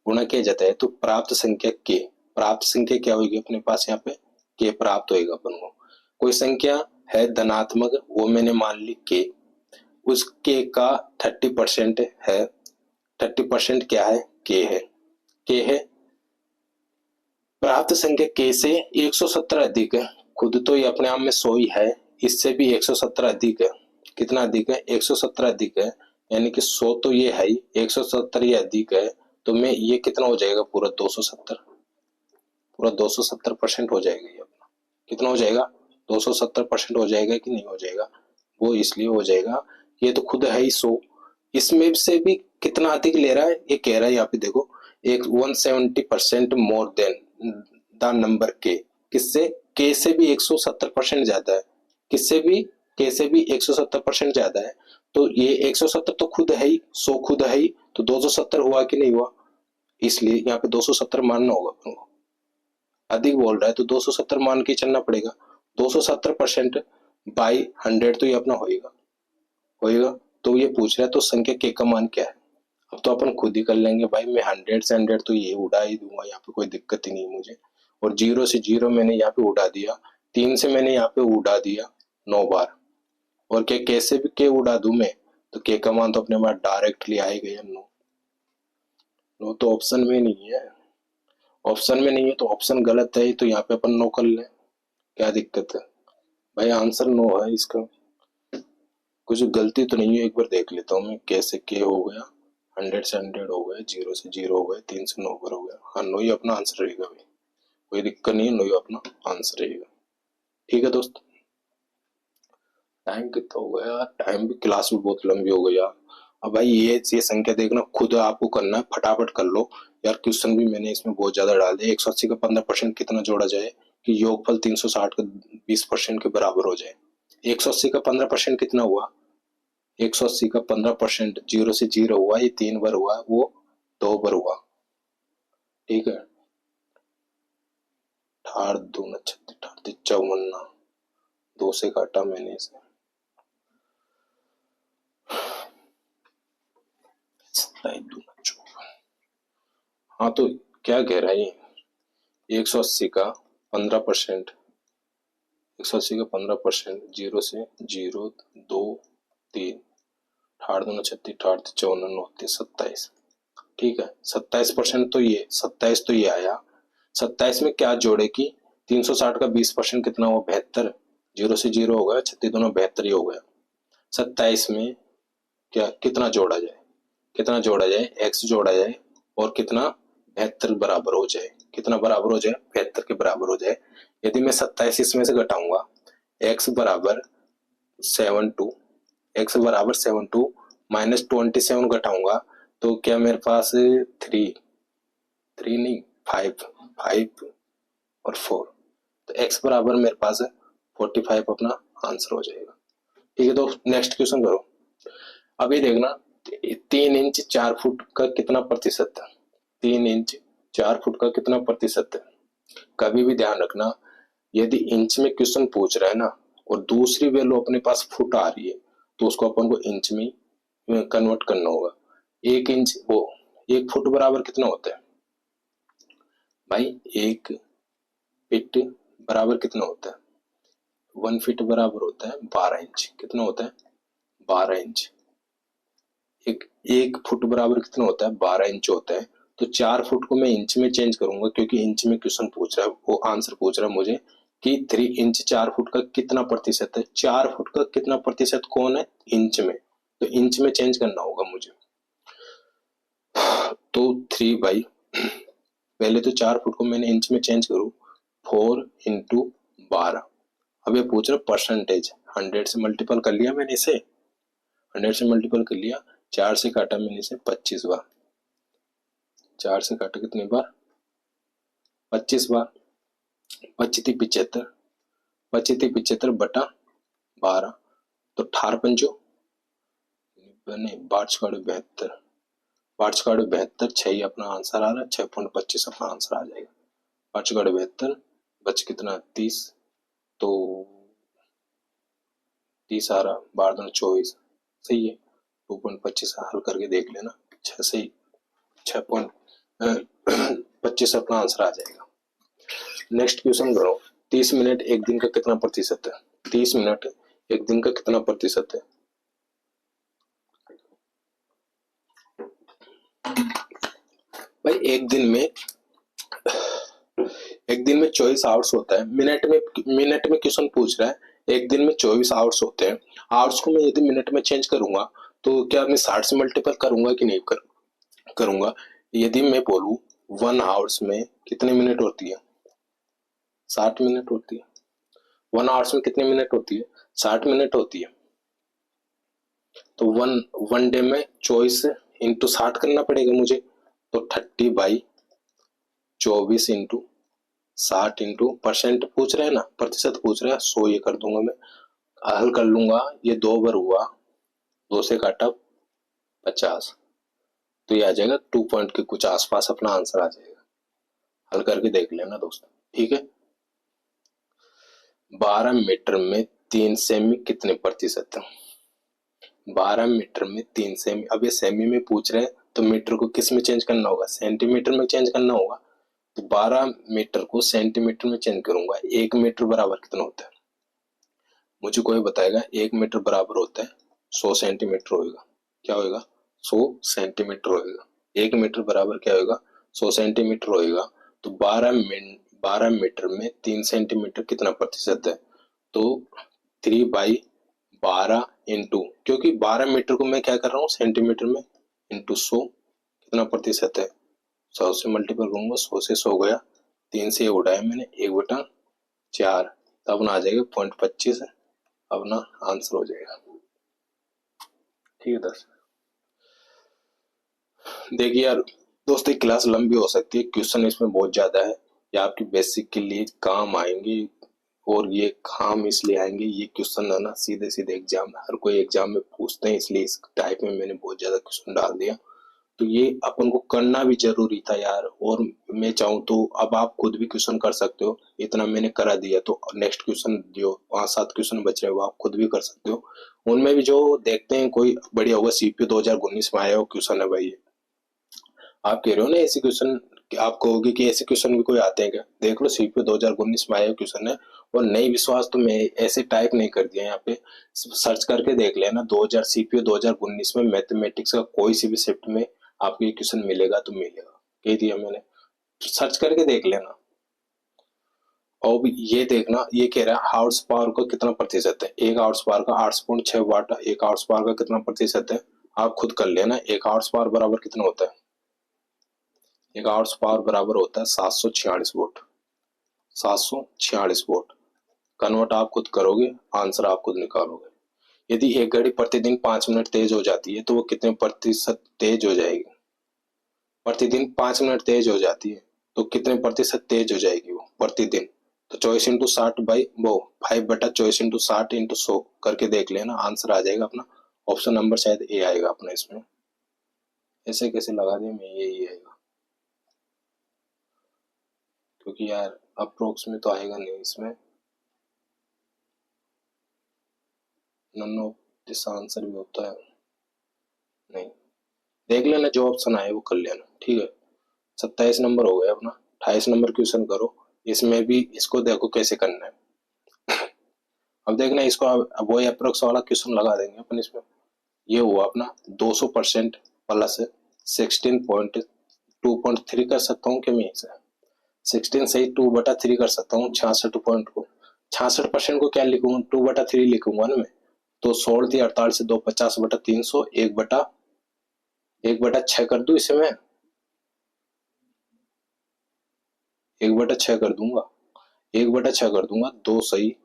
गुणा किया जाता है, तो प्राप्त संख्या के, प्राप्त संख्या क्या होगी अपने पास? यहाँ पे के प्राप्त होएगा अपन को। कोई संख्या है धनात्मक, वो मैंने मान ली के, उस के का 30% है, 30% क्या है? के है, के है। प्राप्त संख्या k से 170 अधिक है, खुद तो ये अपने आप में 100 ही है, इससे भी 170 अधिक है। कितना अधिक है? 170 अधिक है, यानी कि 100 तो ये है ही, 170 ये अधिक है, तो मैं ये कितना हो जाएगा? पूरा 270, पूरा 270% हो जाएगा ये अपना। कितना हो जाएगा? 270% हो जाएगा कि नहीं हो जाएगा? वो इसलिए हो जाएगा, ये तो खुद है ही 100, इसमें से भी कितना अधिक ले रहा है? ये कह रहा है यहाँ पे देखो, एक 170% मोर देन द नंबर के, किससे? के से भी 170% ज्यादा है, किससे भी? के से भी 170% ज्यादा है, तो ये 170 तो खुद है ही, 100 खुद है ही, तो 270 हुआ कि नहीं हुआ? इसलिए यहाँ पे 270 मानना होगा अपन को। अधिक बोल रहा है तो 270 मान के चलना पड़ेगा। 270% बाई 100 तो ये अपना होएगा, होएगा। तो ये पूछ रहा है तो संख्या के का मान क्या है? अब तो अपन खुद ही कर लेंगे भाई, मैं 100 से 100 तो ये उड़ा ही दूंगा, यहाँ पे कोई दिक्कत ही नहीं मुझे। और 0 से 0 मैंने यहाँ पे उड़ा दिया, 3 से मैंने यहाँ पे उड़ा दिया 9 बार, और के कैसे भी के उड़ा दूं मैं, तो के का मान तो अपने पास डायरेक्टली आएगा या नो? नो तो ऑप्शन में नहीं है, ऑप्शन में नहीं है तो ऑप्शन गलत है, तो यहाँ पे अपन नो कर ले, क्या दिक्कत है भाई? आंसर नो है इसका, कुछ गलती तो नहीं है। एक बार देख लेता हूँ मैं, कैसे के हो गया, 100 से 100 हो गया, 0 से 0 हो गया, 3 से 9 पर हो गया। हाँ, नो ही अपना आंसर रहेगा भाई, कोई दिक्कत नहीं है, नो ही अपना आंसर रहेगा। ठीक है दोस्त, टाइम कितना हो गया? टाइम भी, क्लास भी बहुत लंबी हो गई यार। अब भाई ये संख्या देखना, खुद आपको करना है, फटाफट कर लो, यार क्वेश्चन भी मैंने इसमें बहुत ज्यादा डाल दिया। 180 का 15% कितना जोड़ा जाए कि योगफल 360 का 20% के बराबर हो जाए। 180 का 15% कितना हुआ? 180 का 15% 0 से 0 हुआ, ये 3 बार हुआ, वो 2 बार हुआ। ठीक है, 18 दूना 36, 38 54, 2 से काटा मैंने इसे, 27 दूना 54। हाँ तो क्या कह रहा है ये? 180 का 15%, 180 का 15% 0 से 0, 2, 3, 18 दूना 36, 38 54, 29, 27। ठीक है, 27% तो ये 27 तो ये आया। 27 में क्या जोड़े कि 360 का 20% कितना हुआ? 72। 0 से 0 हो गया, 36 दोनों 72 ही हो गया। 27 में क्या कितना जोड़ा जाए? कितना जोड़ा जाए? x जोड़ा जाए और कितना 72 बराबर हो जाए। कितना बराबर हो जाए? 72 के बराबर हो जाए। यदि मैं 27 इसमें से घटाऊंगा, x बराबर 72, x बराबर 72 माइनस 27 घटाऊंगा तो क्या मेरे पास 3 नहीं 5 और 4, तो x बराबर मेरे पास 45 अपना आंसर हो जाएगा। ठीक है, तो नेक्स्ट क्वेश्चन करो। अभी देखना, 3 इंच 4 फुट का कितना प्रतिशत है? 3 इंच 4 फुट का कितना प्रतिशत है? कभी भी ध्यान रखना, यदि इंच में क्वेश्चन पूछ रहा है ना और दूसरी वैल्यू अपने पास फुट आ रही है तो उसको अपन को इंच में कन्वर्ट करना होगा। 1 इंच वो 1 फुट बराबर कितना होता है भाई? 1 फीट बराबर कितना होता है? 1 फीट बराबर होता है 12 इंच। कितना होता है? 12 इंच। एक फुट बराबर कितना होता है? 12 इंच होता है। तो 4 फुट को मैं इंच में चेंज करूंगा क्योंकि इंच में क्वेश्चन पूछ रहा है, वो आंसर पूछ रहा है मुझे कि 3 इंच 4 फुट का कितना प्रतिशत है। 4 फुट का कितना प्रतिशत कौन है? इंच में, तो इंच में चेंज करना होगा मुझे। तो 3 बाई, पहले तो 4 फुट को मैंने इंच में चेंज करूं, 4 इंटू 12। अब ये पूछ रहा परसेंटेज, 100 से मल्टीपल कर लिया मैंने इसे, 100 से मल्टीपल कर लिया, 4 से काटा मैंने इसे 25 बार। 4 से काटा कितनी बार? 25 बार। 25 75, 25 75 बटा 12, तो 18 पंजो नहीं, 12 72, 72, 6 अपना आंसर आ रहा है, 6.25 अपना आंसर आ जाएगा। 72, बच कितना? 30, तो 30 आ रहा, 12 24, सही है। 2.25 हल करके देख लेना, 6 से 6.25 अपना आंसर आ जाएगा। नेक्स्ट क्वेश्चन करो। 30 मिनट एक दिन का कितना प्रतिशत है? 30 मिनट एक दिन का कितना प्रतिशत है? भाई एक दिन में 24 आवर्स होता है। मिनट में क्वेश्चन पूछ रहा है, एक दिन में 24 आवर्स होते हैं। आवर्स को मैं यदि मिनट में चेंज करूंगा तो क्या मैं 60 से मल्टीपल करूंगा कि नहीं करूंगा? यदि मैं बोलूं 1 आवर्स में कितने मिनट होती है? 60 मिनट होती है। 1 आवर्स में कितने मिनट होती है? 60 मिनट होती है। तो वन डे में 24 इंटू 60 करना पड़ेगा मुझे, तो 30/24 इंटू 60 इंटू परसेंट पूछ रहे हैं ना, प्रतिशत पूछ रहा है, 100 ये कर दूंगा मैं, हल कर लूंगा। ये 2 बार हुआ, 2 से काटा 50, तो ये आ जाएगा 2 पॉइंट के कुछ आसपास अपना आंसर आ जाएगा। हल करके देख लेना दोस्तों, ठीक है। 12 मीटर में 3 सेमी कितने प्रतिशत है? 12 मीटर में 3 सेमी। अब ये सेमी में पूछ रहे हैं तो मीटर को किस में चेंज करना होगा? सेंटीमीटर में चेंज करना होगा। तो 12 मीटर को सेंटीमीटर में चेंज करूंगा। 1 मीटर बराबर कितना होता है? मुझे कोई बताएगा? 1 मीटर बराबर होता है 100 सेंटीमीटर होगा। क्या होगा? 100 सेंटीमीटर होगा। 1 मीटर बराबर क्या होगा? 100 सेंटीमीटर होगा। तो 12 मीटर में 3 सेंटीमीटर कितना प्रतिशत है? तो 3/12 इंटू, क्योंकि 12 मीटर को मैं क्या कर रहा हूँ सेंटीमीटर में, इंटू 100 कितना प्रतिशत है? 100 से मल्टीपल करूंगा, 100 से 100 गया, 3 से उड़ाया मैंने, 1/4, तब ना आ जाएगा 0.25, अपना आंसर हो जाएगा। ठीक है दोस्त, देखिए यार दोस्तों क्लास लंबी हो सकती है, क्वेश्चन इसमें बहुत ज्यादा है, ये आपकी बेसिक के लिए काम आएंगे। और ये काम इसलिए आएंगे, ये क्वेश्चन है ना सीधे सीधे एग्जाम में हर कोई एग्जाम में पूछते हैं, इसलिए इस टाइप में मैंने बहुत ज्यादा क्वेश्चन डाल दिया। तो ये अपन को करना भी जरूरी था यार। और मैं चाहूँ तो अब आप खुद भी क्वेश्चन कर सकते हो, इतना मैंने करा दिया तो नेक्स्ट क्वेश्चन जो 5-7 क्वेश्चन बच रहे हैं वो आप खुद भी कर सकते हो। उनमें भी जो देखते हैं कोई बढ़िया होगा, सीपीयू 2019 में आया हो क्वेश्चन है भाई ये। आप कह रहे हो ना ऐसे क्वेश्चन, आप कहोगे कि ऐसे क्वेश्चन भी कोई आते हैं क्या? देख लो सीपीयू 2019 में आया क्वेश्चन है। और नहीं विश्वास तो मैं ऐसे टाइप नहीं कर दिया, यहाँ पे सर्च करके देख लेना। 2000 सीपीयू 2019 में मैथमेटिक्स का कोई सी भी शिफ्ट में आपको ये क्वेश्चन मिलेगा तो मिलेगा, कह दिया मैंने, सर्च करके देख लेना। और ये देखना, ये कह रहा है हाउस पावर का कितना प्रतिशत है। एक हाउस पावर का 8.6 वाट, एक हाउस पावर का कितना प्रतिशत है आप खुद कर लेना। एक हाउस पावर बराबर कितना होता है? एक हाउस पावर बराबर होता है 746 वोल्ट। 746 वोल्ट कन्वर्ट आप खुद करोगे, आंसर आप खुद निकालोगे। यदि एक घड़ी प्रतिदिन 5 मिनट तेज हो जाती है तो वो कितने प्रतिशत तेज हो जाएगी? प्रतिदिन 5 मिनट तेज हो जाती है तो कितने प्रतिशत तेज हो जाएगी वो प्रतिदिन? तो 24/60 बाई वो 5/24/60 × 100 करके देख लेना, आंसर आ जाएगा अपना। ऑप्शन नंबर शायद ए आएगा अपना इसमें। ऐसे कैसे लगा दिया मैं, यही आएगा, क्योंकि यार अप्रोक्स में तो आएगा नहीं इसमें। नन ऑफ दिस आंसर भी होता है नहीं। देख लेना, जो ऑप्शन आए वो कर लेना, ठीक है। 27 नंबर हो गया अपना। 28 नंबर क्वेश्चन करो। इसमें भी इसको देखो कैसे करना है। अब देखना इसको, अब वही अप्रोक्स वाला क्वेश्चन लगा देंगे अपन इसमें। ये हुआ अपना 200% प्लस 16.2.3 कर सकता हूँ क्या मैं इसे? 16 सही 2/3 कर सकता हूँ 66 पॉइंट को। 66% को क्या लिखूंगा? 2/3 लिखूंगा ना मैं। तो 16 थी 48 से 2 50/300, 1/6 कर दूं इसे मैं। 1/6 कर दूंगा, 1/6 कर दूंगा। 2 सही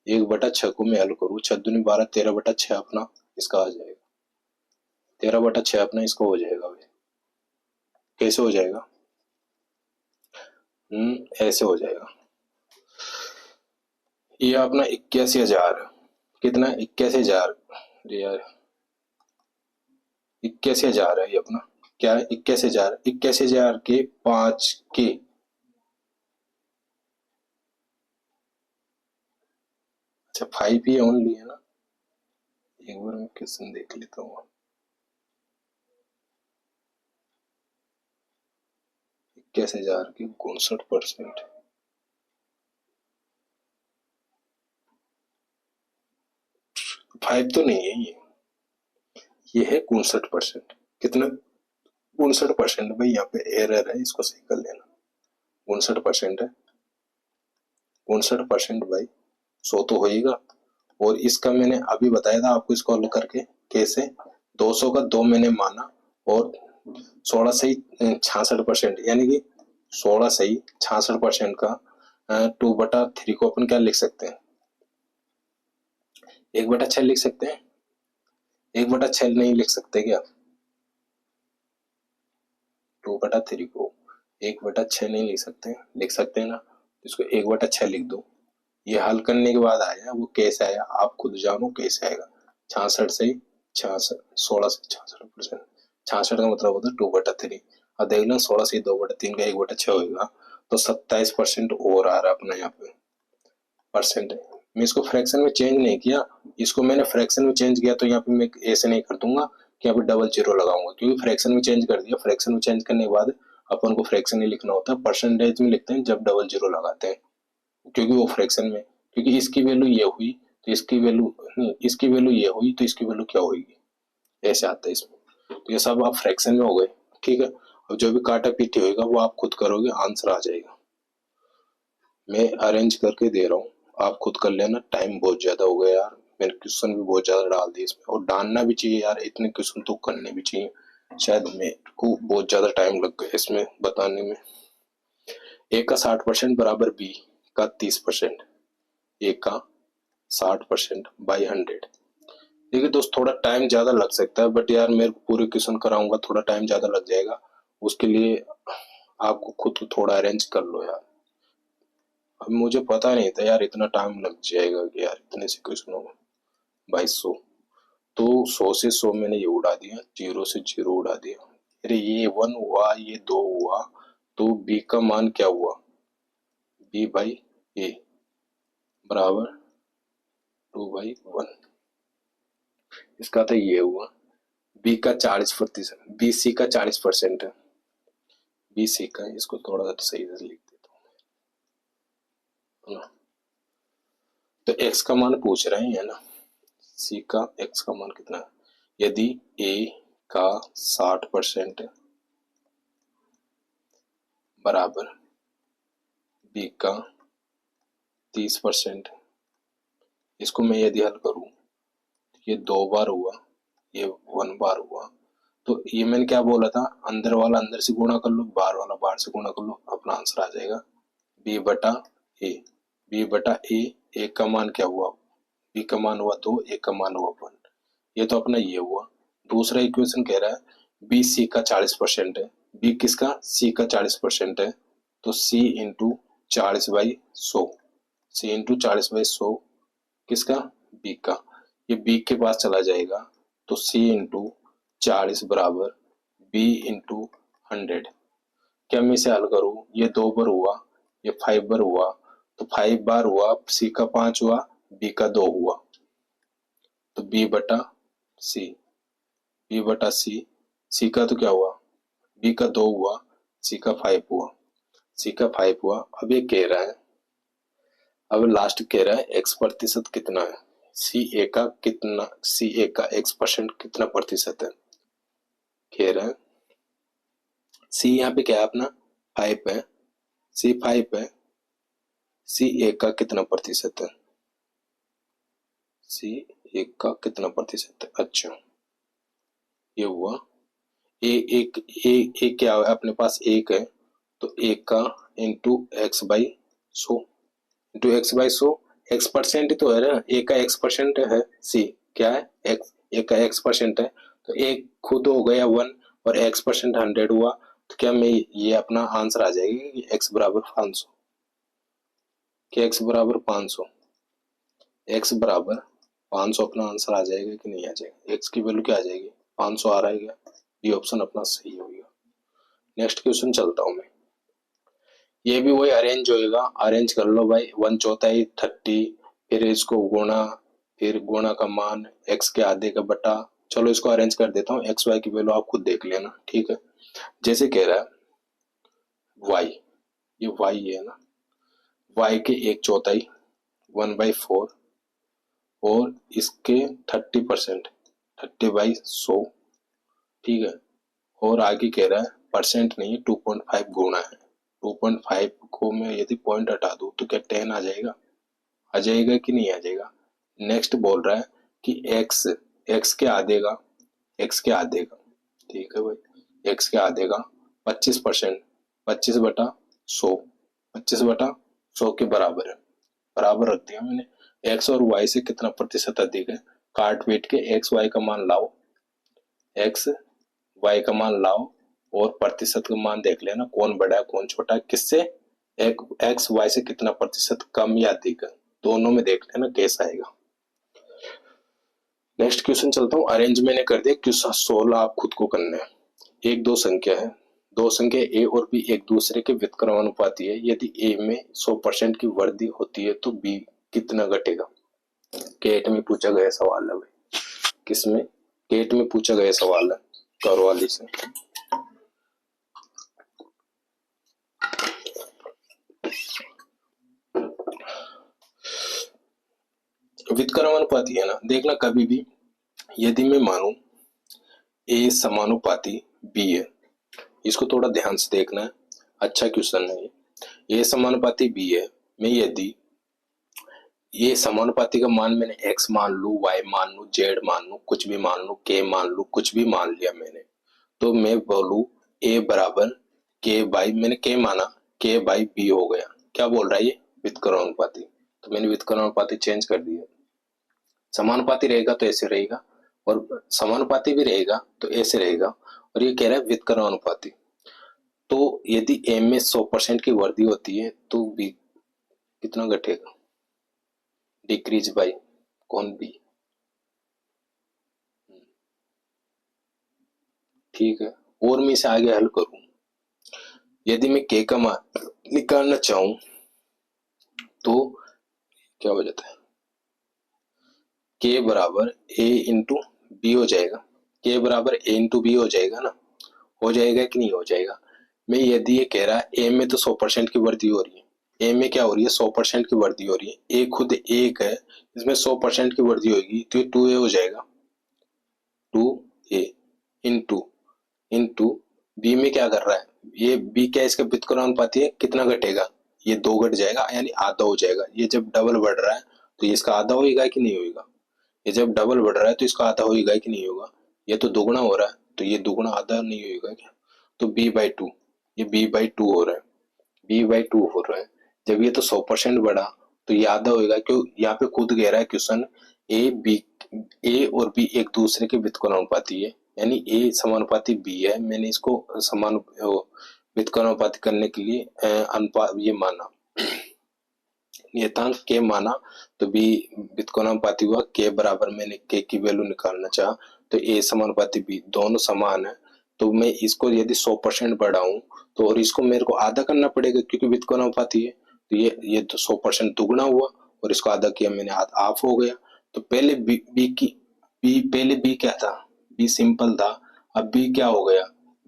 1/6 को मैं हल करूँ, 6 दूनी 12, 13/6 अपना इसका आ जाएगा। 13/6 अपना इसका हो जाएगा भाई। कैसे हो जाएगा? ऐसे हो जाएगा। ये अपना 81,000 कितना? 81,000 यार, 81,000 है ये अपना। क्या है? 81,000, 81,000 के 5 के। अच्छा 5 ही ओनली है ना। एक बार मैं क्वेश्चन देख लेता हूँ। 21,000 की 59%, 5 तो नहीं है ये है 59%। कितना? 59% भाई, यहाँ पे एरर है, इसको सही कर लेना। 59% है, 59% भाई, 100 तो होएगा। और इसका मैंने अभी बताया था आपको इसको हल करके कैसे। 200 का 2 मैंने माना और 16 सही 66%, यानी कि 16 सही 66% का 2/3 को अपन क्या लिख सकते हैं? 1/6 लिख सकते हैं। 1/6 नहीं लिख सकते क्या? 2/3 को 1/6 नहीं लिख सकते? लिख सकते हैं ना। इसको 1/6 लिख दो। ये हल करने के बाद आया, वो कैसे आया आप खुद जानो कैसे आएगा। 66 से 66, 16 से 66%, 66 का मतलब होता है 2/3। अब देख लो 16 से 2/3 का 1/6 होगा तो 27% और आ रहा अपना यहाँ पे परसेंट है। मैं इसको फ्रैक्शन में चेंज नहीं किया, इसको मैंने फ्रैक्शन में चेंज किया तो यहाँ पे मैं ऐसे नहीं कर दूंगा कि यहाँ पे डबल जीरो लगाऊंगा, क्योंकि फ्रैक्शन में चेंज कर दिया। फ्रैक्शन में चेंज करने के बाद अपन को फ्रैक्शन ही लिखना होता है, परसेंटेज में लिखते हैं जब डबल जीरो लगाते हैं, क्योंकि वो फ्रैक्शन में, क्योंकि इसकी वैल्यू ये हुई तो इसकी वैल्यू नहीं, इसकी वैल्यू ये हुई तो इसकी वैल्यू क्या होगी, ऐसे आता है इसमें। तो ये सब आप फ्रैक्शन में हो गए, ठीक है। अब जो भी काटा पीटी होगा वो आप खुद करोगे, आंसर आ जाएगा। मैं अरेंज करके दे रहा हूँ, आप खुद कर लेना। टाइम बहुत ज्यादा हो गया यार, मैंने क्वेश्चन भी बहुत ज्यादा डाल दिए इसमें, और डालना भी चाहिए यार, इतने क्वेश्चन तो करने भी चाहिए। शायद मेरे को बहुत ज्यादा टाइम लग गया इसमें बताने में। ए का 60% बराबर बी का 30%। ए का 60% बाई 100। देखिए दोस्त थोड़ा टाइम ज्यादा लग सकता है, बट यार मेरे को पूरे क्वेश्चन कराऊंगा थोड़ा टाइम ज्यादा लग जाएगा। उसके लिए आपको खुद को थोड़ा अरेंज कर लो यार। अब मुझे पता नहीं था यार इतना टाइम लग जाएगा कि यार इतने से क्वेश्चन होगा। 2200 तो 100 से 100 मैंने ये उड़ा दिया, 0 से 0 उड़ा दिया। अरे ये 1 हुआ, ये 2 हुआ, तो बी का मान क्या हुआ, बी बाई ए बराबर 2/1। इसका तो ये हुआ बी का 40%, बी सी का 40% है, बी सी का, इसको थोड़ा सा सही से लिख देता हूँ ना। तो एक्स का मान पूछ रहे हैं ना, सी का एक्स का मान कितना है। यदि ए का 60% बराबर बी का 30%, इसको मैं यदि हल करूं, ये 2 बार हुआ, ये 1 बार हुआ, तो ये मैंने क्या बोला था, अंदर वाला अंदर से गुणा कर लो, बाहर वाला बाहर से गुणा कर लो, अपना आंसर आ जाएगा बी बटा ए। बी बटा ए का मान क्या हुआ, बी का मान हुआ 2, ए का मान हुआ 1। ये तो अपना ये हुआ। दूसरा इक्वेशन कह रहा है बी सी का 40% है, बी किसका, सी का 40% है, तो सी इंटू 40/100, सी इंटू 40/100 किसका, बी का। ये बी के पास चला जाएगा, तो सी इंटू 40 बराबर बी इंटू 100। क्या मैं इसे हल करूं, ये 2 बार हुआ, ये 5 बार हुआ, तो 5 बार हुआ, सी का 5 हुआ, बी का 2 हुआ, तो बी बटा सी, बी बटा सी, सी का तो क्या हुआ, बी का 2 हुआ, सी का 5 हुआ, सी का 5 हुआ। अब ये कह रहा है, अब लास्ट कह रहा है एक्स प्रतिशत कितना है, सी ए का कितना, सी ए का x% कितना प्रतिशत है, कह रहा है सी यहाँ पे क्या है अपना 5 है, सी 5 है, सी ए का कितना प्रतिशत है, सी ए का कितना प्रतिशत है। अच्छा ये हुआ ए, एक ए क्या है अपने पास 1 है, तो 1 का into x/100, into x/100, x% तो है ना, ए का x% है, सी क्या है एक्स, ए का x% है, तो एक खुद हो गया 1 और x% 100 हुआ, तो क्या मैं ये अपना आंसर आ जाएगी कि x बराबर 500, कि x बराबर 500, x बराबर 500 अपना आंसर आ जाएगा कि नहीं आ जाएगा, x की वैल्यू क्या आ जाएगी 500 आ रहा है क्या, ये ऑप्शन अपना सही हो गया। नेक्स्ट क्वेश्चन चलता हूं मैं, ये भी वही अरेंज होएगा, अरेंज कर लो भाई, 1/4 30, फिर इसको गुणा, फिर गुणा का मान x के आधे का बटा, चलो इसको अरेंज कर देता हूँ, x y की वैल्यू आप खुद देख लेना, ठीक है। जैसे कह रहा है y, ये y है ना, y के 1/4 1/4 और इसके 30% 30/100, ठीक है। और आगे कह रहा है परसेंट नहीं है, 2.5 गुणा है, 2.5 को मैं यदि पॉइंट हटा दूं तो क्या 10 आ जाएगा, आ जाएगा कि नहीं आ जाएगा। नेक्स्ट बोल रहा है कि x के आधे का, x के आधे का, ठीक है भाई, x के आधे का 25%, 25/100, 25/100 के बराबर है, बराबर रख दिया मैंने। x और y से कितना प्रतिशत अधिक है, काट पीट के x y का मान लाओ, x y का मान लाओ और प्रतिशत का मान देख लेना कौन बड़ा है कौन छोटा है, किससे, एक्स वाई से कितना प्रतिशत कम या अधिक है, दोनों में देख लेना कैसा आएगा। नेक्स्ट क्वेश्चन चलता हूँ, अरेंज मैंने कर दिया, क्वेश्चन 16 आप खुद को करना है। एक दो संख्या है, दो संख्या ए और बी एक दूसरे के व्युत्क्रमानुपाती है, यदि ए में 100% की वृद्धि होती है तो बी कितना घटेगा। केट में पूछा गया सवाल है भाई, किसमें, केट में पूछा गया सवाल है, करवाली से। व्युत्क्रमानुपाती है ना, देखना कभी भी यदि मैं मानूं ए समानुपाती बी है, इसको थोड़ा ध्यान से देखना है, अच्छा क्वेश्चन है ये। ए समानुपाती बी है, मैं यदि ये समानुपाती का मान मैंने x मान लू, y मान लू, z मान लू, कुछ भी मान लू, k मान लू, कुछ भी मान लिया मैंने, तो मैं बोलू a बराबर k बाई, मैंने k माना, k बाई b हो गया। क्या बोल रहा है ये, व्युत्क्रमानुपाती, तो मैंने व्युत्क्रमानुपाती चेंज कर दिया। समानुपाती रहेगा तो ऐसे रहेगा, और समानुपाती भी रहेगा तो ऐसे रहेगा, और ये कह रहा है व्युत्क्रमानुपाती। तो यदि ए में 100% की वृद्धि होती है तो बी कितना घटेगा, डिक्रीज बाई कौन, बी। ठीक है, और मैं इसे आगे हल करूं, यदि मैं के का मान निकालना चाहूं तो क्या हो जाता है, के बराबर ए इंटू बी हो जाएगा, के बराबर ए इंटू बी हो जाएगा ना, हो जाएगा कि नहीं हो जाएगा। मैं यदि ये कह रहा है ए में तो 100% की वृद्धि हो रही है, ए में क्या हो रही है, 100% की वृद्धि हो रही है, ए खुद एक है, इसमें 100% की वृद्धि होगी तो ये 2a हो जाएगा, 2a इंटू इंटू बी में क्या कर रहा है, ये बी क्या इसका व्युत्क्रमानुपाती है, कितना घटेगा, ये 2 घट जाएगा यानी आधा हो जाएगा। ये जब डबल बढ़ रहा है तो ये इसका आधा होगा कि नहीं होगा, ये जब डबल बढ़ रहा है तो इसका आधा होगा कि नहीं होगा, ये तो दुगुना हो रहा है तो ये दुगुना आधा नहीं होगा क्या, तो b/2, ये b/2 हो रहा है, b/2 हो रहा है। जब ये तो 100% बढ़ा तो ये आधा होगा, क्यों, यहाँ पे खुद कह रहा है क्वेश्चन ए और बी एक दूसरे के व्युत्क्रमानुपाती है, यानी ए समानुपाती बी है, मैंने इसको समान व्युत्क्रमानुपाती करने के लिए अनुपात ये माना, नियतांक के माना, तो बी व्युत्क्रमानुपाती हुआ, के बराबर मैंने के की वैल्यू निकालना चाहा तो ए समानुपाती बी, दोनों समान है, तो मैं इसको यदि 100% बढ़ाऊं तो और इसको मेरे को आधा करना पड़ेगा क्योंकि व्युत्क्रमानुपाती है, तो ये तो 100% दुगुना हुआ और इसको आधा किया मैंने, हाफ हो गया। तो पहले पहले बी क्या था, बी सिंपल था, अब बी क्या हो गया,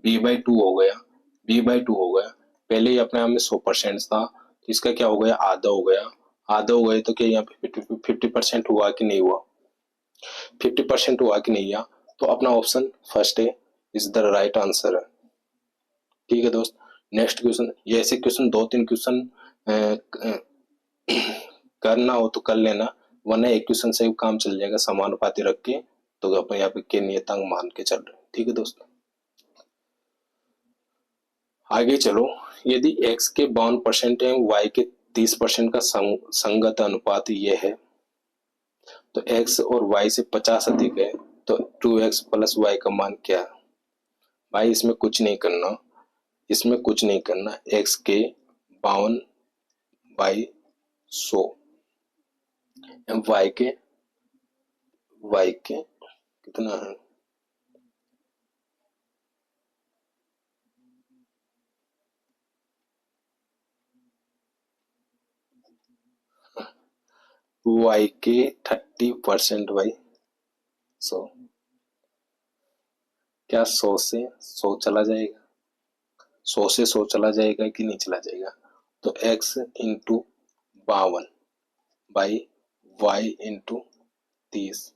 b/2 हो गया, b/2 हो गया, पहले ही अपने आप में 100% था तो इसका क्या हो गया, आधा हो गया, आधा हो गए तो क्या यहाँ पे 50% हुआ कि नहीं हुआ, 50% हुआ कि नहीं हुआ, तो अपना ऑप्शन फर्स्ट है इज द राइट आंसर है। ठीक है दोस्त, नेक्स्ट क्वेश्चन, ये ऐसे क्वेश्चन 2-3 क्वेश्चन करना हो तो कर लेना, वरना एक क्वेश्चन से काम चल जाएगा समानुपाती रख के, तो अपन यहाँ पे के नियतांक मान के चल रहे। ठीक है दोस्त, आगे चलो, यदि x के 52% है, y के 30% का संगत अनुपात ये है, तो x और y से 50 अधिक है, तो 2x प्लस y का मान क्या है। भाई इसमें कुछ नहीं करना, इसमें कुछ नहीं करना, x के 52/100, y के कितना है, y के 30%/100, क्या 100 से 100 चला जाएगा, 100 से 100 चला जाएगा कि नहीं चला जाएगा, तो x into 52 by y into 30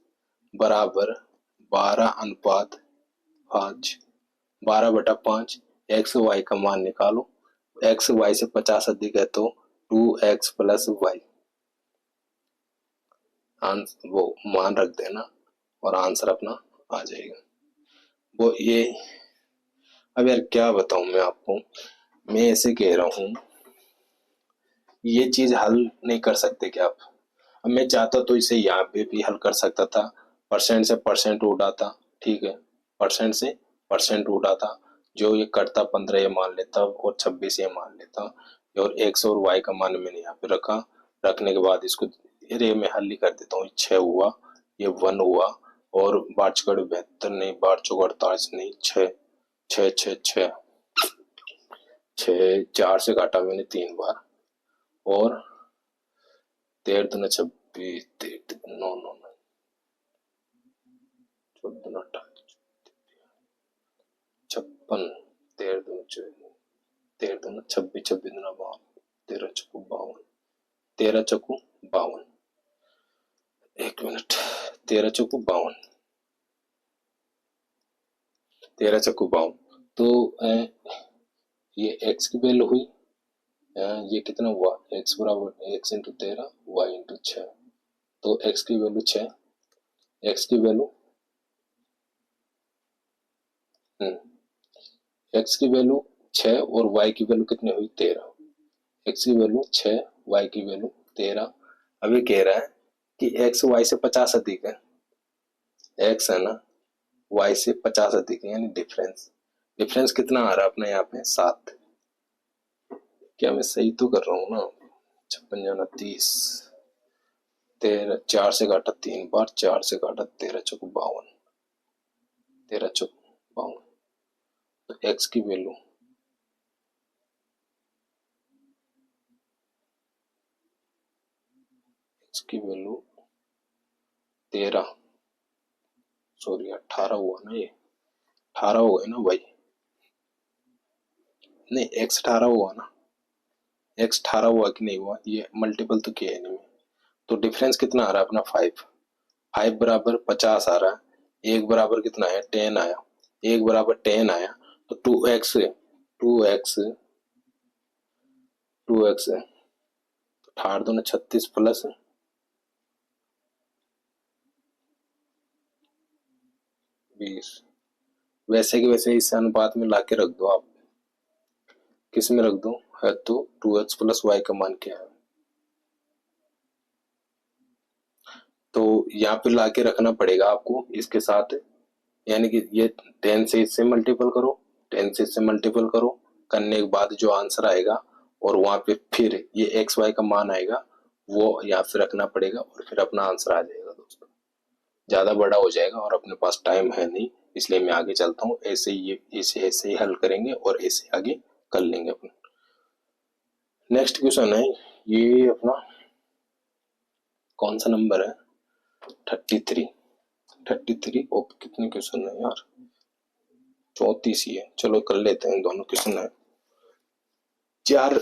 बराबर 12/5, 12/5, x y का मान निकालो, x y से 50 अधिक है तो 2x प्लस y, वो मान रख देना और आंसर अपना आ जाएगा। वो ये अब यार क्या बताऊं मैं आपको, मैं ऐसे कह रहा हूं, ये चीज हल नहीं कर सकते क्या आप, अब मैं चाहता तो इसे यहाँ पे भी हल कर सकता था, परसेंट से परसेंट उड़ाता, ठीक है, परसेंट से परसेंट उड़ाता, जो ये करता 15 ये मान लेता और 26 ये मान लेता, और x और y का मान मैंने यहाँ पे रखा, रखने के बाद इसको अरे मैं हल ही कर देता हूँ, 6 हुआ, ये 1 हुआ, और 8×72 नहीं, 8×48 नहीं, 6 6 6 6 6, 4 से काटा मैंने 3 बार, और 13×2 = 26, 9 9 14 28 56, 13×2 13×2 26, 26×2 52, 13×4 52, 13×4 52, एक मिनट, 13×4 52, 13×4 52, तो ये x की वैल्यू हुई, ये कितना हुआ, x बराबर x इंटू 13 y इंटू 6, तो x की वैल्यू 6, x की वैल्यू x की वैल्यू 6 और y की वैल्यू कितनी हुई, 13, x की वैल्यू 6, y की वैल्यू 13। अभी कह रहा है कि x y से 50 अधिक है, x है ना y से 50 अधिक है, यानी डिफरेंस, डिफरेंस कितना आ रहा है अपना यहाँ पे 7। क्या मैं सही तो कर रहा हूँ ना? 56 जाना 30, 13 4 से काटा 3 बार, 4 से काटा 13 चौक 52, 13 चौक 52। तो एक्स की वैल्यू इसकी वैल्यू 13, सॉरी 18 हुआ ना, ये 18 हो गए ना भाई? नहीं, एक्स 18 हुआ ना? एक्स 18 हुआ कि नहीं हुआ? ये मल्टीपल तो किया है नहीं। तो डिफरेंस कितना आ रहा है अपना 5। 5 बराबर 50 आ रहा है। एक बराबर कितना है? 10 आया। एक बराबर 10 आया तो 2x है। 2x 2x है तो 18 दूना 36 प्लस 20। वैसे कि वैसे इस अनुपात में लाके रख दो आप। किस में रख दो? है तो 2x प्लस वाई का मान क्या है? तो यहाँ पे लाके रखना पड़ेगा आपको इसके साथ, यानी कि ये 10 से इससे मल्टीपल करो, 10 से इससे मल्टीपल करो, करने के बाद जो आंसर आएगा और वहां पे फिर ये एक्स वाई का मान आएगा, वो यहाँ पे रखना पड़ेगा और फिर अपना आंसर आ जाएगा दोस्तों। ज्यादा बड़ा हो जाएगा और अपने पास टाइम है नहीं, इसलिए मैं आगे चलता हूँ। ऐसे ही ऐसे ही हल करेंगे और ऐसे आगे कर लेंगे अपना। नेक्स्ट क्वेश्चन है ये अपना, कौन सा नंबर है? 33। 33 और कितने क्वेश्चन है यार? 34 ही है। चलो कर लेते हैं, दोनों क्वेश्चन है। 4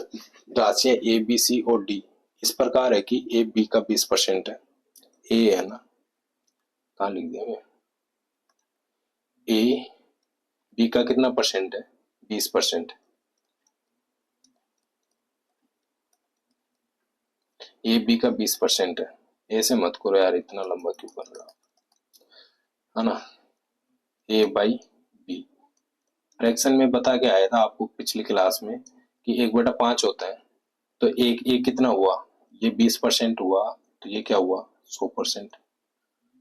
राशियां ए बी सी और डी इस प्रकार है कि ए बी का 20% है। ए है ना, कहाँ लिख दिया मैं? ए बी का कितना परसेंट है? 20%। ए बी का 20% है। ऐसे मत करो यार, इतना लंबा क्यों कर रहा है ना? ए बाई बी फ्रैक्शन में बता के आया था आपको पिछली क्लास में कि 1/5 होता है। तो एक एक कितना हुआ? ये 20% हुआ तो ये क्या हुआ? 100%।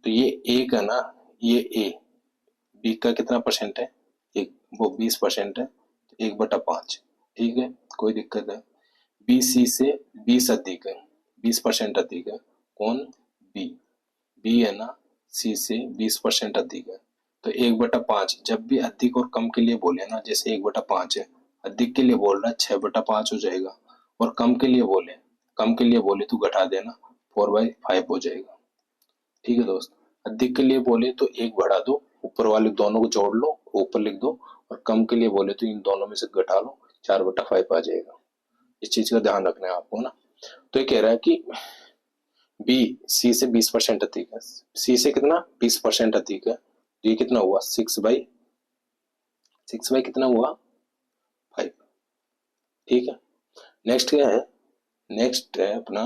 तो ये एक है ना, ये ए बी का कितना परसेंट है? एक, वो 20% है तो 1/5। ठीक है, कोई दिक्कत है? बी सी से 20 अधिक है, 20% अधिक है। कौन? बी। बी है ना, सी से 20% अधिक है। तो 1/5 जब भी अधिक और कम के लिए बोले ना, जैसे 1/5 है, अधिक के लिए बोल रहा है 6/5 हो जाएगा, और कम के लिए बोले तो घटा देना 4/5 हो जाएगा। ठीक है दोस्त, अधिक के लिए बोले तो एक बढ़ा दो, ऊपर वाले दोनों को जोड़ लो, ऊपर लिख दो, और कम के लिए बोले तो इन दोनों में से घटा लो, 4/5 आ जाएगा। इस चीज का ध्यान रखना है आपको ना। तो ये कह रहा है कि बी सी से 20% अधिक है। सी से कितना? 20% अधिक है। तो ये कितना हुआ? 6/6 कितना हुआ? 5। ठीक है, नेक्स्ट क्या है? नेक्स्ट है अपना,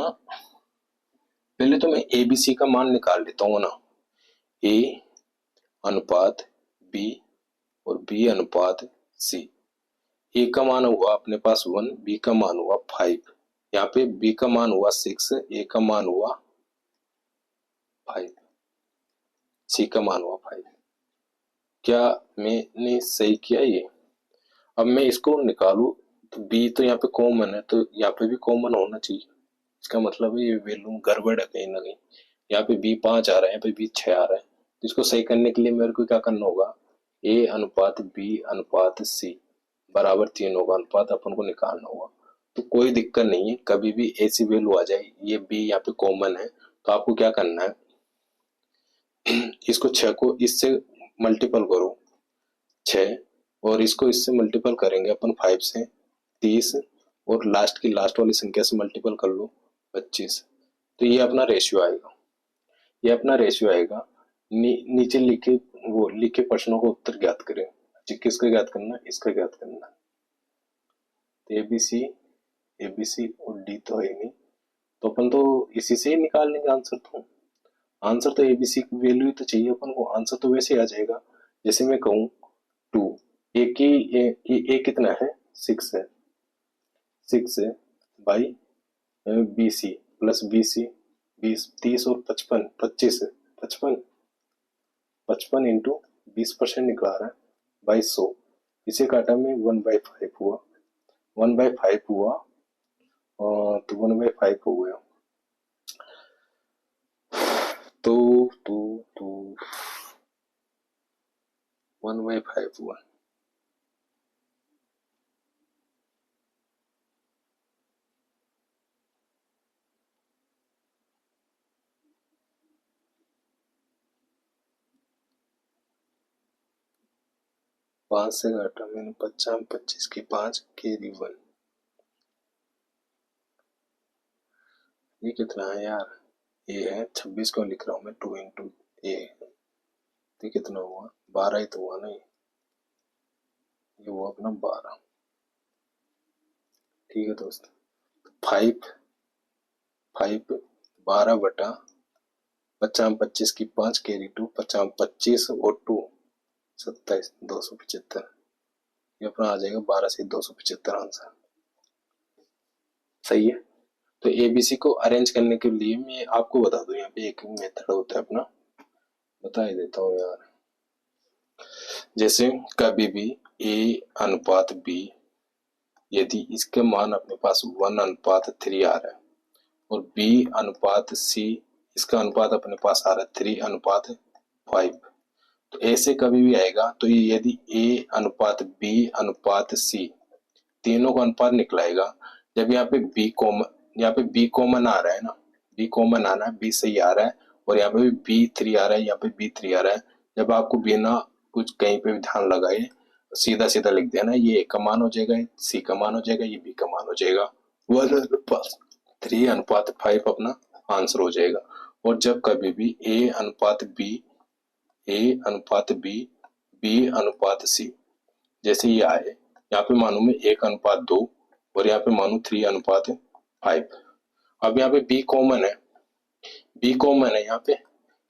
पहले तो मैं ए बी सी का मान निकाल लेता हूँ ना। ए अनुपात बी और बी अनुपात सी। ए का मान हुआ अपने पास 1, बी का मान हुआ 5, यहाँ पे बी का मान हुआ 6, ए का मान हुआ 5, सी का मान हुआ 5। क्या मैंने सही किया ये? अब मैं इसको निकालू तो बी तो यहाँ पे कॉमन है, तो यहाँ पे भी कॉमन होना चाहिए। इसका मतलब है ये वैल्यू गड़बड़ है कहीं ना कहीं। यहाँ पे बी 5 आ रहा है, यहाँ पे बी 6 आ रहा है। तो इसको सही करने के लिए मेरे को क्या करना होगा? ए अनुपात बी अनुपात सी बराबर 3 होगा, अनुपात अपन को निकालना होगा। तो कोई दिक्कत नहीं है, कभी भी ऐसी वैल्यू आ जाए, ये बी यहाँ पे कॉमन है, तो आपको क्या करना है? इसको 6 को इससे मल्टीपल करो, 6, और इसको इससे मल्टीपल करेंगे अपन 5 से 30, और लास्ट की लास्ट वाली संख्या से मल्टीपल कर लो 25। तो ये अपना रेशियो आएगा, ये अपना रेशियो आएगा। नीचे लिखे वो लिखे प्रश्नों को उत्तर ज्ञात करें। किसका ज्ञात करना? इसका ज्ञात करना। तो एबीसी और डी तो है नहीं, तो अपन तो इसी से ही निकाल लेंगे आंसर। तो आंसर तो एबीसी की वैल्यू ही तो चाहिए अपन को, आंसर तो वैसे ही आ जाएगा। जैसे मैं कहूँ 2, ए की ए कितना है? 6 है, 6 है by B C plus B C, 20 30 और 55 25 है, 55 55 इंटू 20% निकला रहा है 2200। इसे काटा में 1/5 हुआ, 1/5 हुआ, तो 1/5 हो गया, तो 1/5 हुआ। पांच से घटा मैंने 50, 25 की 5 कैरी 1। ये कितना है यार, ये है 26 को लिख रहा हूँ मैं, 2 इंटू ए, तो कितना हुआ, 12 ही तो हुआ नहीं, ये हुआ अपना 12। ठीक है दोस्त, 5 12/50, 25 की 5 कैरी 2, 50 25 और 2 27, 275। ये अपना आ जाएगा 12 से 275 आंसर। सही है। तो एबीसी को अरेंज करने के लिए मैं आपको बता दूं, यहाँ पे एक मेथड होता है अपना, बता ही देता हूँ यार। जैसे कभी भी ए अनुपात बी, यदि इसके मान अपने पास 1/3 आ रहा है और बी अनुपात सी, इसका अनुपात अपने पास आ रहा है 3/5, तो ऐसे कभी भी आएगा। तो ये यदि ए अनुपात बी अनुपात सी तीनों का अनुपात निकलाएगा, जब यहाँ पे बी कॉमन आ रहा है ना, बी कॉमन आना है, बी सही आ रहा है, और यहाँ पे भी B3 आ रहा है, यहाँ पे B3 आ रहा है, जब आपको बिना कुछ कहीं पे भी ध्यान लगाए सीधा सीधा लिख देना, ये ए का मान हो जाएगा, सी का मान हो जाएगा, ये बी का मान हो जाएगा, 1/3 अपना आंसर हो जाएगा। और जब कभी भी ए अनुपात बी बी अनुपात सी, जैसे ये आए, यहाँ पे मानू मैं 1/2 और यहाँ पे मानू 3/5। अब यहाँ पे बी कॉमन है यहाँ पे,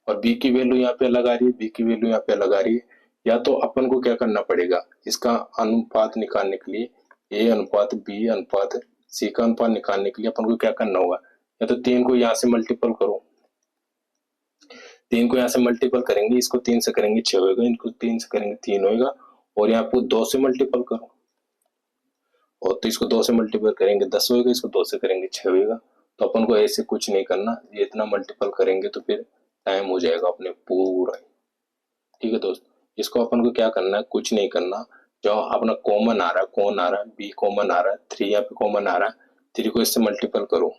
और बी की वैल्यू यहाँ पे अलग आ रही है, बी की वैल्यू यहाँ पे अलग आ रही है। या तो अपन को क्या करना पड़ेगा, इसका अनुपात निकालने के लिए, ए अनुपात बी अनुपात सी का अनुपात निकालने के लिए अपन को क्या करना होगा, या तो 3 को यहाँ से मल्टीपल करो, 3 को यहाँ से मल्टीपल करेंगे, इसको 3 से करेंगे 6 होगा, इनको 3 से करेंगे 3 होगा, और यहाँ पे 2 से मल्टीपल करो, और तो इसको 2 से मल्टीपल करेंगे 10 होगा, इसको 2 से करेंगे 6 होगा। तो अपन को ऐसे कुछ नहीं करना, ये इतना मल्टीपल करेंगे तो फिर टाइम हो जाएगा अपने पूरा। ठीक है दोस्त, इसको अपन को क्या करना है, कुछ नहीं करना, जो अपना कॉमन आ रहा है, कौन आ रहा है, बी कॉमन आ रहा है, 3 यहाँ पे कॉमन आ रहा है, 3 को इससे मल्टीपल करो,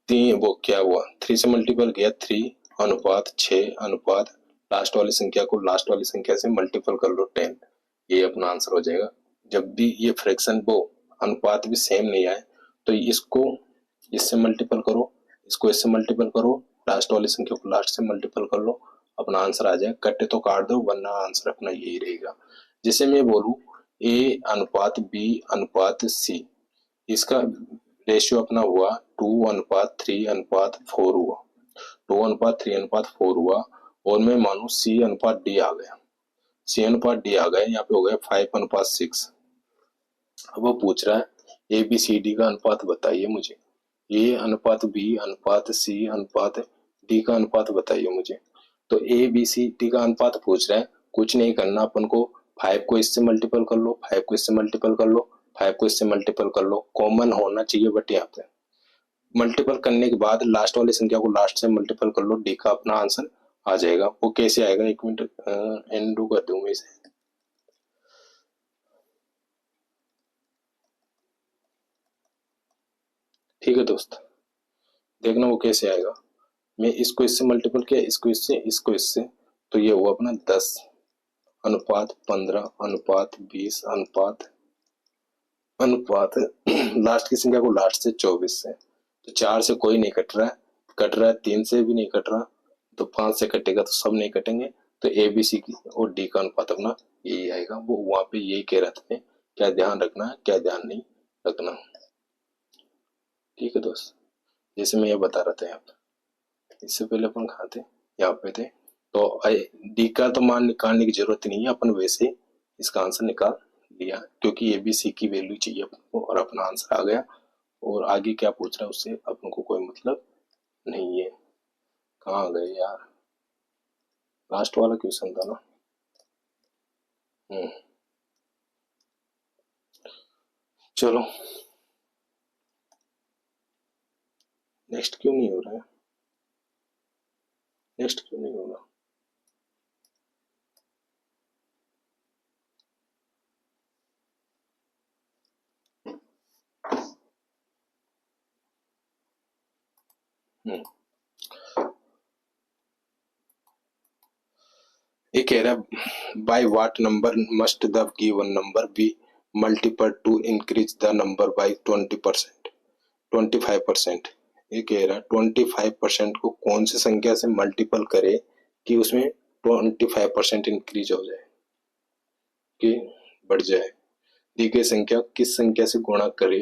3 वो क्या हुआ, 3 से मल्टीपल किया, 3/6 अनुपात लास्ट वाली संख्या को लास्ट वाली संख्या से मल्टीपल कर लो 10, ये अपना आंसर हो जाएगा। जब भी ये फ्रैक्शन वो अनुपात भी सेम नहीं आए, तो इसको इससे मल्टीपल करो, इसको इससे मल्टीपल करो, लास्ट वाली संख्या को लास्ट से मल्टीपल कर लो, अपना आंसर आ जाएगा। कटे तो काट दो, वरना आंसर अपना यही रहेगा। जैसे मैं बोलूं ए अनुपात बी अनुपात सी, इसका रेशियो अपना हुआ 2/3/4 हुआ, 2/3/4 हुआ, और मैं मानू सी अनुपात डी आ गया, सी अनुपात डी आ गया, यहाँ पे हो गया 5/6। अब वो पूछ रहा है ए बी सी डी का अनुपात बताइए मुझे, ए अनुपात बी अनुपात सी अनुपात डी का अनुपात बताइए मुझे। तो ए बी सी डी का अनुपात पूछ रहा है, कुछ नहीं करना अपन को, 5 को इससे मल्टीपल कर लो, 5 को इससे मल्टीपल कर लो, 5 को इससे मल्टीपल कर लो, कॉमन होना चाहिए, बट यहाँ पे मल्टीपल करने के बाद लास्ट वाली संख्या को लास्ट से मल्टीपल कर लो, डी का अपना आंसर आ जाएगा। वो कैसे आएगा, एक मिनट एंडू कर दूं मैं इसे। ठीक है दोस्त, देखना वो कैसे आएगा। मैं इसको इससे मल्टीपल किया, इसको इससे, तो ये हुआ अपना 10/15/20 अनुपात लास्ट की संख्या को लास्ट से 24 से, तो 4 से कोई नहीं कट रहा है, 3 से भी नहीं कट रहा, तो 5 से कटेगा तो सब नहीं कटेंगे, तो ए बी सी की और डी का अनुपात अपना यही आएगा। वो वहां पे यही कह रहे थे, क्या ध्यान रखना है क्या ध्यान नहीं रखना। ठीक है दोस्त, जैसे मैं ये बता रहा था यहाँ पे, इससे पहले अपन कहाँ थे, यहाँ पे थे, तो डी का तो मान निकालने की जरूरत नहीं है, अपन वैसे ही इसका आंसर निकाल लिया, क्योंकि ए बी सी की वैल्यू चाहिए अपन को, और अपना आंसर आ गया। और आगे क्या पूछ रहा है उससे अपन को कोई मतलब नहीं है। कहाँ गए यार, लास्ट वाला क्वेश्चन था ना, चलो नेक्स्ट क्यों नहीं हो रहा है, नेक्स्ट क्यों नहीं हो रहा। ये कह रहा by what number must the given number be multiple to increase the number by 20%, 25%। ये कह रहा 25% को कौन सी संख्या से मल्टीपल करे कि उसमें 25% इंक्रीज हो जाए, कि बढ़ जाए। दी गई संख्या किस संख्या से गुणा करे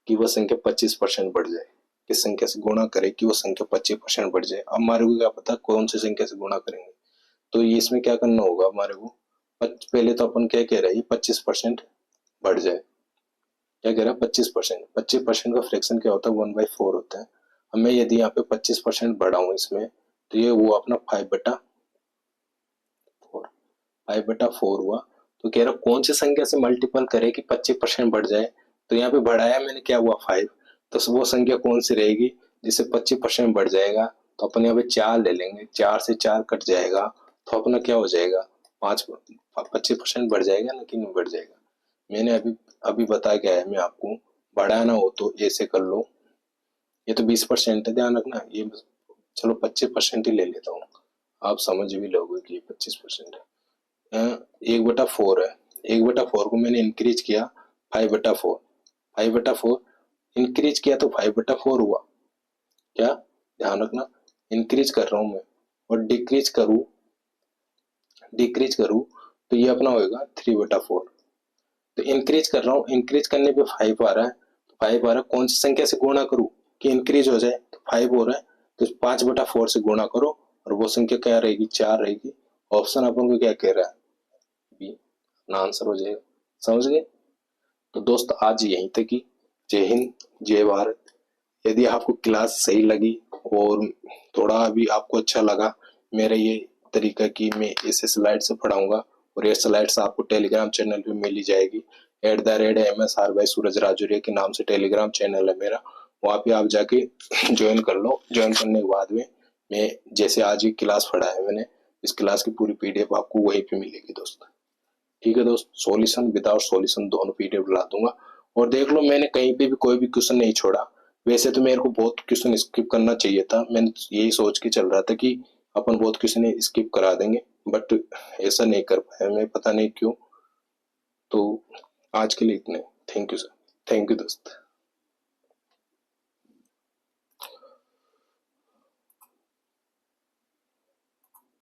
कि वह संख्या 25% बढ़ जाए, किस संख्या से गुणा करे कि वो संख्या 25% बढ़ जाए। अब हमारे को क्या पता कौन सी संख्या से गुणा करेंगे, तो ये इसमें क्या करना होगा हमारे को, पहले तो अपन क्या कह रहे हैं 25% बढ़ जाए। क्या कह रहा है 25%, 25% का फ्रैक्शन क्या होता है 1/4 होता है। अब मैं यदि यहाँ पे 25% बढ़ाऊं इसमें, तो ये हुआ अपना 5/4, 5/4 हुआ। तो कह रहा कौन सी संख्या से मल्टीपल करे कि 25% बढ़ जाए, तो यहाँ पे बढ़ाया मैंने, क्या हुआ 5, तो वो संख्या कौन सी रहेगी जिससे 25% बढ़ जाएगा, तो अपन यहाँ पे 4 ले लेंगे, 4 से 4 कट जाएगा, तो अपना क्या हो जाएगा 25% बढ़ जाएगा ना कि नहीं बढ़ जाएगा। मैंने अभी अभी बता के आया मैं आपको, बढ़ाना हो तो ऐसे कर लो, ये तो 20% है ध्यान रखना, ये चलो 25% ही ले लेता हूँ, आप समझ भी लोगे कि 25% है। 1/4 है, 1/4 को मैंने इंक्रीज किया 5/4, 5/4 इंक्रीज किया तो 5/4 हुआ। क्या ध्यान रखना, इंक्रीज कर रहा हूं मैं, और डिक्रीज करूं तो ये अपना होगा 3/4। तो इंक्रीज कर रहा हूँ, इंक्रीज करने पे 5 आ रहा है, तो 5 आ रहा है, कौन सी संख्या से गुणा करूं कि इंक्रीज हो जाए, तो 5 हो रहा है, तो 5/4 से गुणा करो और वो संख्या क्या रहेगी 4 रहेगी। ऑप्शन अपन को क्या कह रहा है बी, अपना आंसर हो जाएगा। समझ गए। तो दोस्त आज यहीं तक ही। जय हिंद, जय भारत। यदि आपको क्लास सही लगी और थोड़ा भी आपको अच्छा लगा मेरा ये तरीका कि मैं इसे स्लाइड से पढ़ाऊंगा, और ये स्लाइड्स आपको टेलीग्राम चैनल पे मिल ही जाएगी, @MSR बाय सूरज राजौरिया के नाम से टेलीग्राम चैनल है मेरा, वहाँ पे आप जाके ज्वाइन कर लो। ज्वाइन करने के बाद में मैं जैसे आज ही क्लास पढ़ा है मैंने, इस क्लास की पूरी PDF आपको वहीं पे मिलेगी दोस्त। ठीक है दोस्त, सॉल्यूशन विदाउट सॉल्यूशन दोनों PDF ला दूंगा। और देख लो मैंने कहीं पे भी कोई भी क्वेश्चन नहीं छोड़ा। वैसे तो मेरे को बहुत क्वेश्चन स्किप करना चाहिए था, मैंने यही सोच के चल रहा था कि अपन बहुत क्वेश्चन स्किप करा देंगे, बट ऐसा नहीं कर पाया मैं, पता नहीं क्यों। तो आज के लिए इतने। Thank you sir, thank you दोस्त।